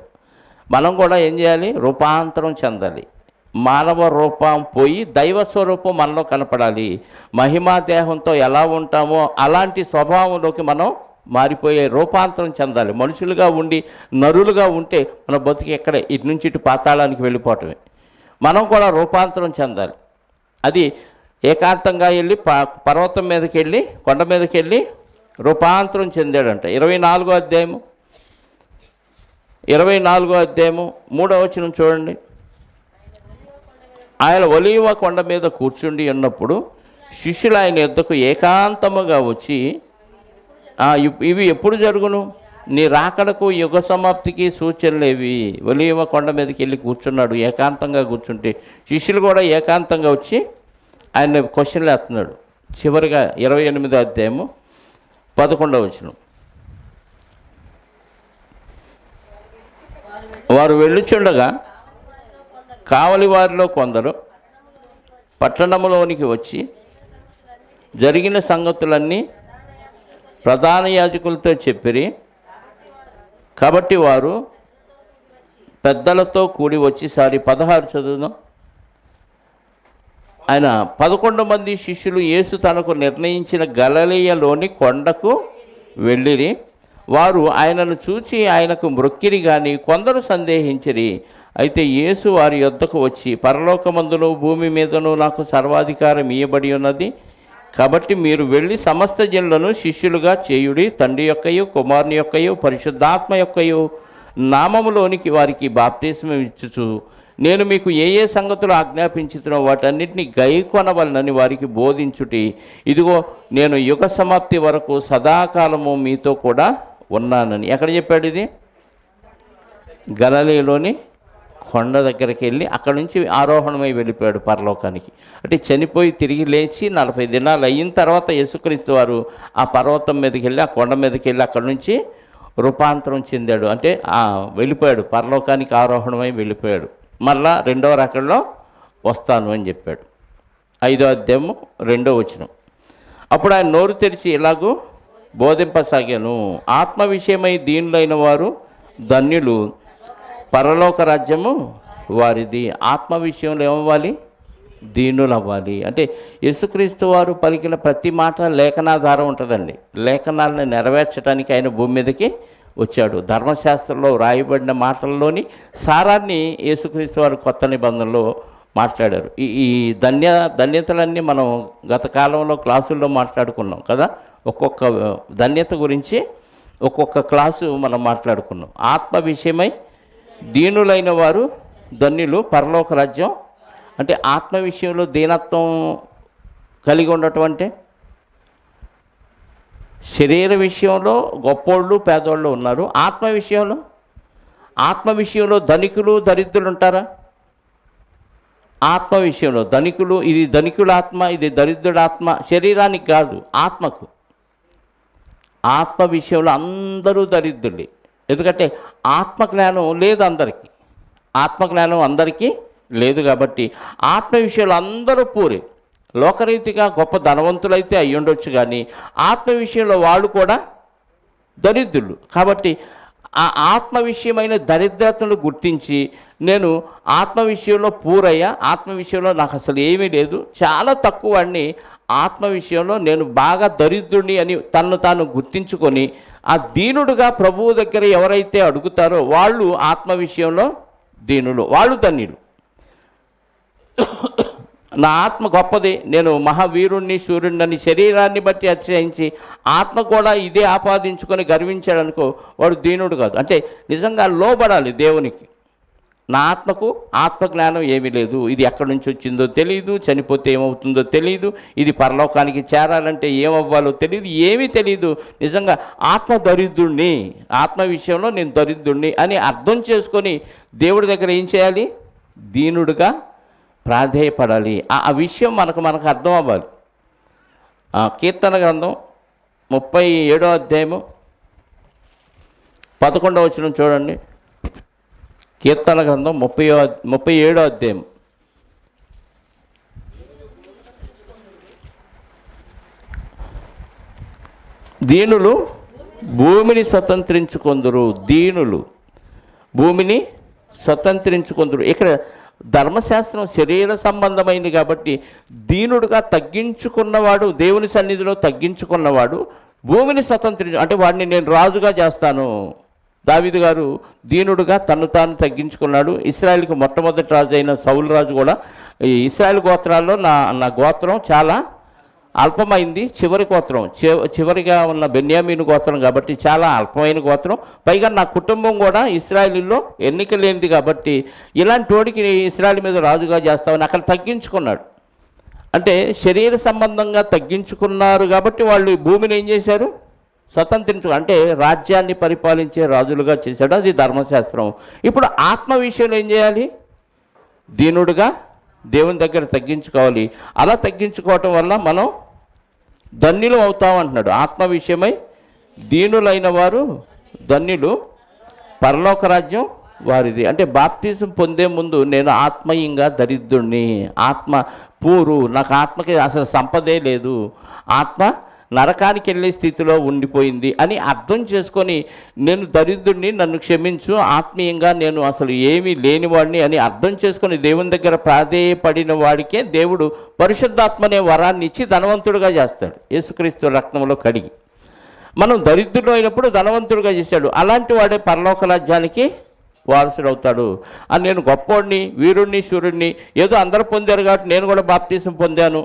మనం కూడా ఏం చేయాలి? రూపాంతరం చెందాలి. మానవ రూపం పోయి దైవ స్వరూపం మనలో కనపడాలి. మహిమా దేహంతో ఎలా ఉంటామో అలాంటి స్వభావంలోకి మనం మారిపోయే రూపాంతరం చెందాలి. మనుషులుగా ఉండి నరులుగా ఉంటే మన బతుకు ఎక్కడే ఇటు నుంచి ఇటు పాతాళానికి వెళ్ళిపోవటమే. మనం కూడా రూపాంతరం చెందాలి. అది ఏకాంతంగా వెళ్ళి పర్వతం మీదకి వెళ్ళి కొండ మీదకి వెళ్ళి రూపాంతరం చెందాడంట. 24వ అధ్యాయము 3వ వచనం చూడండి. ఆయన ఒలీవ కొండ మీద కూర్చుండి ఉన్నప్పుడు శిష్యులు ఆయన యొద్దకు ఏకాంతముగా వచ్చి, ఇవి ఎప్పుడు జరుగును? నీ రాకడకు యుగ సమాప్తికి సూచనలేవి. ఒలీవ కొండ మీదకి వెళ్ళి కూర్చున్నాడు, ఏకాంతంగా కూర్చుంటే శిష్యులు కూడా ఏకాంతంగా వచ్చి ఆయన క్వశ్చన్లు వేస్తున్నాడు. చివరిగా 28వ అధ్యాయము 11వ వచనం. వారు వెళ్ళుచుండగా కావలి వారిలో కొందరు పట్టణంలోనికి వచ్చి జరిగిన సంగతులన్నీ ప్రధాన యాజకులతో చెప్పిరి. కాబట్టి వారు పెద్దలతో కూడి వచ్చి 16 చదువుదాం. ఆయన 11 మంది శిష్యులు యేసు తనకు నిర్ణయించిన గలిలయలోని కొండకు వెళ్ళిరి. వారు ఆయనను చూచి ఆయనకు మ్రొక్కిరి గాని కొందరు సందేహించిరి. అయితే యేసు వారి యొద్దకు వచ్చి, పరలోకమందును భూమి మీదను నాకు సర్వాధికారం ఇయ్యబడి ఉన్నది. కాబట్టి మీరు వెళ్ళి సమస్త జనులను శిష్యులుగా చేయుడి. తండ్రి యొక్కయు కుమారుని యొక్కయు పరిశుద్ధాత్మ యొక్కయు నామములోనికి వారికి బాప్తిస్మం ఇచ్చుచు, నేను మీకు ఏ ఏ సంగతులు ఆజ్ఞాపించుతున్నో వాటన్నిటిని గైకొనవలనని వారికి బోధించుటి. ఇదిగో నేను యుగ సమాప్తి వరకు సదాకాలము మీతో కూడా ఉన్నానని. ఎక్కడ చెప్పాడు ఇది? గలిలయలోని కొండ దగ్గరికి వెళ్ళి అక్కడి నుంచి ఆరోహణమై వెళ్ళిపోయాడు పరలోకానికి. అంటే చనిపోయి తిరిగి లేచి 40 దినాలు అయిన తర్వాత యేసుక్రీస్తు వారు ఆ పర్వతం మీదకి వెళ్ళి ఆ కొండ మీదకి వెళ్ళి అక్కడి నుంచి రూపాంతరం చెందాడు. అంటే వెళ్ళిపోయాడు, పరలోకానికి ఆరోహణమై వెళ్ళిపోయాడు. మళ్ళా 2వ రాకడలో వస్తాను అని చెప్పాడు. 5వ అధ్యాయము 2వ వచనం. అప్పుడు ఆయన నోరు తెరిచి ఇలాగూ బోధింపసాగాను, ఆత్మ విషయమై దీనులైన వారు ధన్యులు, పరలోక రాజ్యము వారిది. ఆత్మ విషయంలో ఏమవ్వాలి? దీనులు అవ్వాలి. అంటే యేసుక్రీస్తు వారు పలికిన ప్రతి మాట లేఖనాధారం ఉంటుందండి. లేఖనాలను నెరవేర్చడానికి ఆయన భూమి మీదకి వచ్చాడు. ధర్మశాస్త్రంలో రాయబడిన మాటల్లోని సారాన్ని యేసుక్రీస్తు వారు కొత్త నిబంధనలో మాట్లాడారు. ఈ ధన్యతలన్నీ మనం గత కాలంలో క్లాసుల్లో మాట్లాడుకున్నాం కదా. ఒక్కొక్క ధన్యత గురించి ఒక్కొక్క క్లాసు మనం మాట్లాడుకున్నాం. ఆత్మ విషయమై దీనులైన వారు ధన్యులు, పరలోక రాజ్యం. అంటే ఆత్మ విషయంలో దీనత్వం కలిగి ఉండటం అంటే, శరీర విషయంలో గొప్పోళ్ళు పేదోళ్ళు ఉన్నారు, ఆత్మ విషయంలో ధనికులు దరిద్రులు ఉంటారా? ఆత్మ విషయంలో ధనికులు, ఇది ధనికుల ఆత్మ, ఇది దరిద్రుల ఆత్మ. శరీరానికి కాదు, ఆత్మకు. ఆత్మ విషయంలో అందరూ దరిద్రులే. ఎందుకంటే ఆత్మజ్ఞానం లేదు అందరికీ, ఆత్మజ్ఞానం అందరికీ లేదు. కాబట్టి ఆత్మ విషయంలో అందరూ పూరే. లోకరీతిగా గొప్ప ధనవంతులైతే అయ్యుండొచ్చు, కానీ ఆత్మ విషయంలో వాళ్ళు కూడా దరిద్రులు. కాబట్టి ఆ ఆత్మ విషయమైన దరిద్రతను గుర్తించి, నేను ఆత్మ విషయంలో పూరయ్యా, ఆత్మ విషయంలో నాకు అసలు ఏమీ లేదు, చాలా తక్కువ వాడిని, ఆత్మ విషయంలో నేను బాగా దరిద్రుడిని అని తన్ను తాను గుర్తించుకొని ఆ దీనుడుగా ప్రభువు దగ్గర ఎవరైతే అడుగుతారో వాళ్ళు ఆత్మ విషయంలో దీనులు, వాళ్ళు ధన్యులు. నా ఆత్మ గొప్పది, నేను మహావీరుణ్ణి శూరుణ్ణి శరీరాన్ని బట్టి అతిశయించి ఆత్మ కూడా ఇదే ఆపాదించుకొని గర్వించాడనుకో, వాడు దీనుడు కాదు. అంటే నిజంగా లోబడాలి దేవునికి. నా ఆత్మకు ఆత్మజ్ఞానం ఏమీ లేదు, ఇది ఎక్కడి నుంచి వచ్చిందో తెలియదు, చనిపోతే ఏమవుతుందో తెలియదు, ఇది పరలోకానికి చేరాలంటే ఏమవ్వాలో తెలియదు, ఏమీ తెలియదు. నిజంగా ఆత్మ దరిద్రుణ్ణి, ఆత్మ విషయంలో నేను దరిద్రుణ్ణి అని అర్థం చేసుకొని దేవుడి దగ్గర ఏం చేయాలి? దీనుడుగా ప్రాధేయపడాలి. ఆ విషయం మనకు అర్థం అవ్వాలి. కీర్తన గ్రంథం 37వ అధ్యాయము 11వ వచనం చూడండి. కీర్తన గ్రంథం 37వ అధ్యాయం దీనులు భూమిని స్వతంత్రించుకొందురు. దీనులు భూమిని స్వతంత్రించుకొందురు. ఇక్కడ ధర్మశాస్త్రం శరీర సంబంధమైంది కాబట్టి దీనుడుగా తగ్గించుకున్నవాడు, దేవుని సన్నిధిలో తగ్గించుకున్నవాడు భూమిని అంటే వాడిని నేను రాజుగా చేస్తాను. దావీదు గారు దీనుడుగా తను తాను తగ్గించుకున్నాడు. ఇశ్రాయేలుకి మొట్టమొదటి రాజు అయిన సౌలు రాజు కూడా ఈ ఇశ్రాయేల్ గోత్రాల్లో నా గోత్రం చాలా అల్పమైంది, చివరి గోత్రం, చివరిగా ఉన్న బెన్యామీను గోత్రం కాబట్టి చాలా అల్పమైన గోత్రం, పైగా నా కుటుంబం కూడా ఇశ్రాయేలులో ఎన్నిక లేనిది కాబట్టి ఇలాంటి వాడికి ఇశ్రాయేల్ మీద రాజుగా చేస్తామని అక్కడ తగ్గించుకున్నాడు. అంటే శరీర సంబంధంగా తగ్గించుకున్నారు కాబట్టి వాళ్ళు ఈ భూమిని ఏం చేశారు? అంటే రాజ్యాన్ని పరిపాలించే రాజులుగా చేశాడు. అది ధర్మశాస్త్రం. ఇప్పుడు ఆత్మ విషయంలో ఏం చేయాలి? దీనుడుగా దేవుని దగ్గర తగ్గించుకోవాలి. అలా తగ్గించుకోవటం వల్ల మనం ధన్యులు అవుతామంటున్నాడు. ఆత్మ విషయమై దీనులైన వారు ధన్యులు, పరలోక రాజ్యం వారిది. అంటే బాప్తిజం పొందే ముందు నేను ఆత్మీయంగా దరిద్రుడిని, ఆత్మ పూరు, నాకు ఆత్మకి అసలు సంపదే లేదు, ఆత్మ నరకానికి వెళ్ళే స్థితిలో ఉండిపోయింది అని అర్థం చేసుకొని నేను దరిద్రుడిని, నన్ను క్షమించు, ఆత్మీయంగా నేను అసలు ఏమీ లేనివాడిని అని అర్థం చేసుకొని దేవుని దగ్గర ప్రాధేయపడిన వాడికే దేవుడు పరిశుద్ధాత్మనే వరాన్ని ఇచ్చి ధనవంతుడిగా చేస్తాడు. యేసుక్రీస్తు రక్తంలో కడిగి మనం దరిద్రుడు అయినప్పుడు ధనవంతుడిగా చేశాడు. అలాంటి వాడే పరలోక రాజ్యానికి వారసుడు అవుతాడు. అని నేను గొప్పోడిని, వీరుణ్ణి, శూరుణ్ణి, ఏదో అందరూ పొందారు కాబట్టి నేను కూడా బాప్తిసం పొందాను,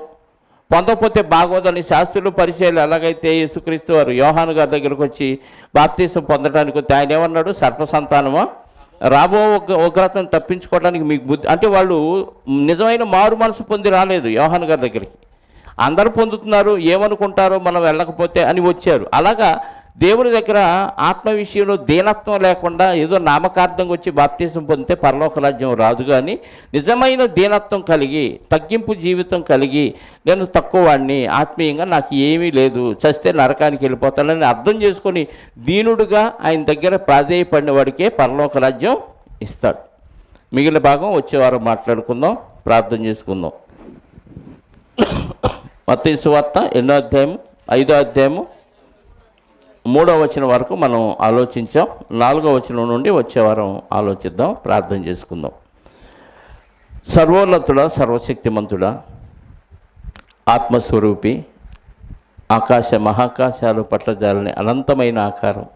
పొందకపోతే బాగోదని శాస్త్రులు పరిచయాలు ఎలాగైతే యేసుక్రీస్తు వారు యోహాను గారి దగ్గరకు వచ్చి బాప్తిసం పొందడానికి వస్తే ఆయన ఏమన్నాడు? సర్పసంతానమా, రాబో ఉగ్రతను తప్పించుకోవడానికి మీకు బుద్ధి. అంటే వాళ్ళు నిజమైన మారు మనసు పొంది రాలేదు యోహాను గారి దగ్గరికి. అందరూ పొందుతున్నారు, ఏమనుకుంటారో మనం వెళ్ళకపోతే అని వచ్చారు. అలాగా దేవుని దగ్గర ఆత్మ విషయంలో దీనత్వం లేకుండా ఏదో నామకార్థంగా వచ్చి బాప్తిసం పొందితే పరలోక రాజ్యం రాదు. కానీ నిజమైన దీనత్వం కలిగి, తగ్గింపు జీవితం కలిగి, నేను తక్కువ వాడిని, ఆత్మీయంగా నాకు ఏమీ లేదు, చస్తే నరకానికి వెళ్ళిపోతానని అర్థం చేసుకొని దీనుడుగా ఆయన దగ్గర ప్రాధేయపడిన వాడికే పరలోక రాజ్యం ఇస్తాడు. మిగిలిన భాగం వచ్చే వారం మాట్లాడుకుందాం, ప్రార్థన చేసుకుందాం. మత్తయి సువార్త 8వ అధ్యాయం 5వ అధ్యాయము 3వ వచనం వరకు మనం ఆలోచించాం. 4వ వచనం నుండి వచ్చే వారం ఆలోచిద్దాం, ప్రార్థన చేసుకుందాం. సర్వోన్నతుడా, సర్వశక్తిమంతుడా, ఆత్మస్వరూపి, ఆకాశ మహాకాశాలు పట్టజాలని అనంతమైన ఆకారం,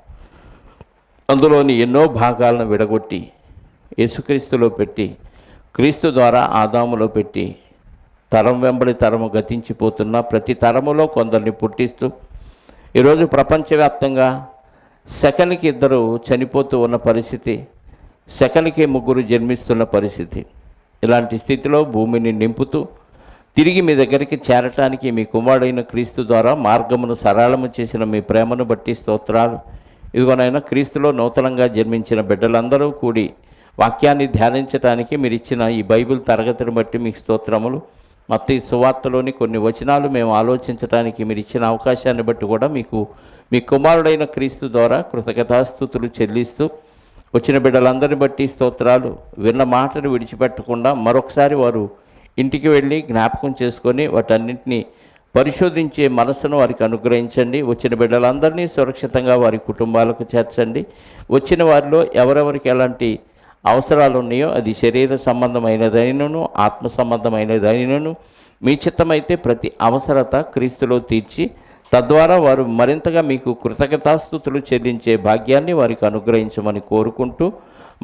అందులోని ఎన్నో భాగాలను విడగొట్టి యేసుక్రీస్తులో పెట్టి, క్రీస్తు ద్వారా ఆదాములో పెట్టి, తరం వెంబడి తరము గతించిపోతున్న ప్రతి తరములో కొందరిని పుట్టిస్తూ ఈరోజు ప్రపంచవ్యాప్తంగా సెకన్కి 2 చనిపోతూ ఉన్న పరిస్థితి, సెకన్కి 3 జన్మిస్తున్న పరిస్థితి. ఇలాంటి స్థితిలో భూమిని నింపుతూ తిరిగి మీ దగ్గరికి చేరటానికి మీ కుమారుడైన క్రీస్తు ద్వారా మార్గమును సరళము చేసిన మీ ప్రేమను బట్టి స్తోత్రాలు. ఇదిగోనైనా క్రీస్తులో నూతనంగా జన్మించిన బిడ్డలందరూ కూడి వాక్యాన్ని ధ్యానించడానికి మీరు ఇచ్చిన ఈ బైబిల్ తరగతిని బట్టి మీకు స్తోత్రములు. మత్తయి సువార్తలోని కొన్ని వచనాలు మేము ఆలోచించడానికి మీరు ఇచ్చిన అవకాశాన్ని బట్టి కూడా మీకు మీ కుమారుడైన క్రీస్తు ద్వారా కృతజ్ఞతాస్తుతులు చెల్లిస్తూ వచ్చిన బిడ్డలందరిని బట్టి స్తోత్రాలు. విన్న మాటను విడిచిపెట్టకుండా మరొకసారి వారు ఇంటికి వెళ్ళి జ్ఞాపకం చేసుకొని వాటన్నింటినీ పరిశోధించే మనసును వారికి అనుగ్రహించండి. వచ్చిన బిడ్డలందరినీ సురక్షితంగా వారి కుటుంబాలకు చేర్చండి. వచ్చిన వారిలో ఎవరెవరికి ఎలాంటి అవసరాలు ఉన్నాయో అది శరీర సంబంధమైనదైనను ఆత్మ సంబంధమైనదైనను మీ చిత్తమైతే ప్రతి అవసరత క్రీస్తులో తీర్చి తద్వారా వారు మరింతగా మీకు కృతజ్ఞతాస్తుతులు చెల్లించే భాగ్యాన్ని వారికి అనుగ్రహించమని కోరుకుంటూ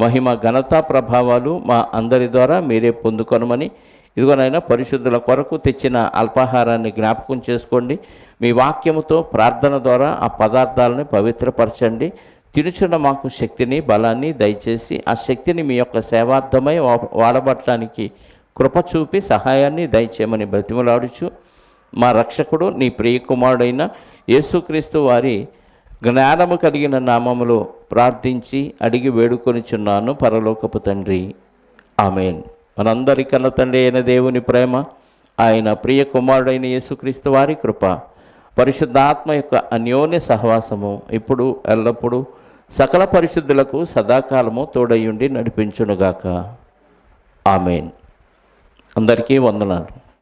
మహిమ ఘనత ప్రభావాలు మా అందరి ద్వారా మీరే పొందుకొనమని, ఇదిగోనైనా పరిశుద్ధుల కొరకు తెచ్చిన అల్పాహారాన్ని జ్ఞాపకం చేసుకోండి. మీ వాక్యముతో ప్రార్థన ద్వారా ఆ పదార్థాలను పవిత్రపరచండి. తినుచున్న మాకు శక్తిని, బలాన్ని దయచేసి ఆ శక్తిని మీ యొక్క సేవార్థమై వాడబట్టడానికి కృప చూపి సహాయాన్ని దయచేయమని బ్రతిమలాడుచు మా రక్షకుడు నీ ప్రియకుమారుడైన యేసుక్రీస్తు వారి జ్ఞానము కలిగిన నామములో ప్రార్థించి అడిగి వేడుకొనిచున్నాను పరలోకపు తండ్రి, ఆమేన్. మనందరికన్నా తండ్రి అయిన దేవుని ప్రేమ, ఆయన ప్రియ కుమారుడైన యేసుక్రీస్తు వారి కృప, పరిశుద్ధాత్మ యొక్క అన్యోన్య సహవాసము ఇప్పుడు ఎల్లప్పుడూ సకల పరిశుద్ధులకు సదాకాలము తోడయుండి నడిపించునుగాక. ఆమేన్. అందరికీ వందనాలు.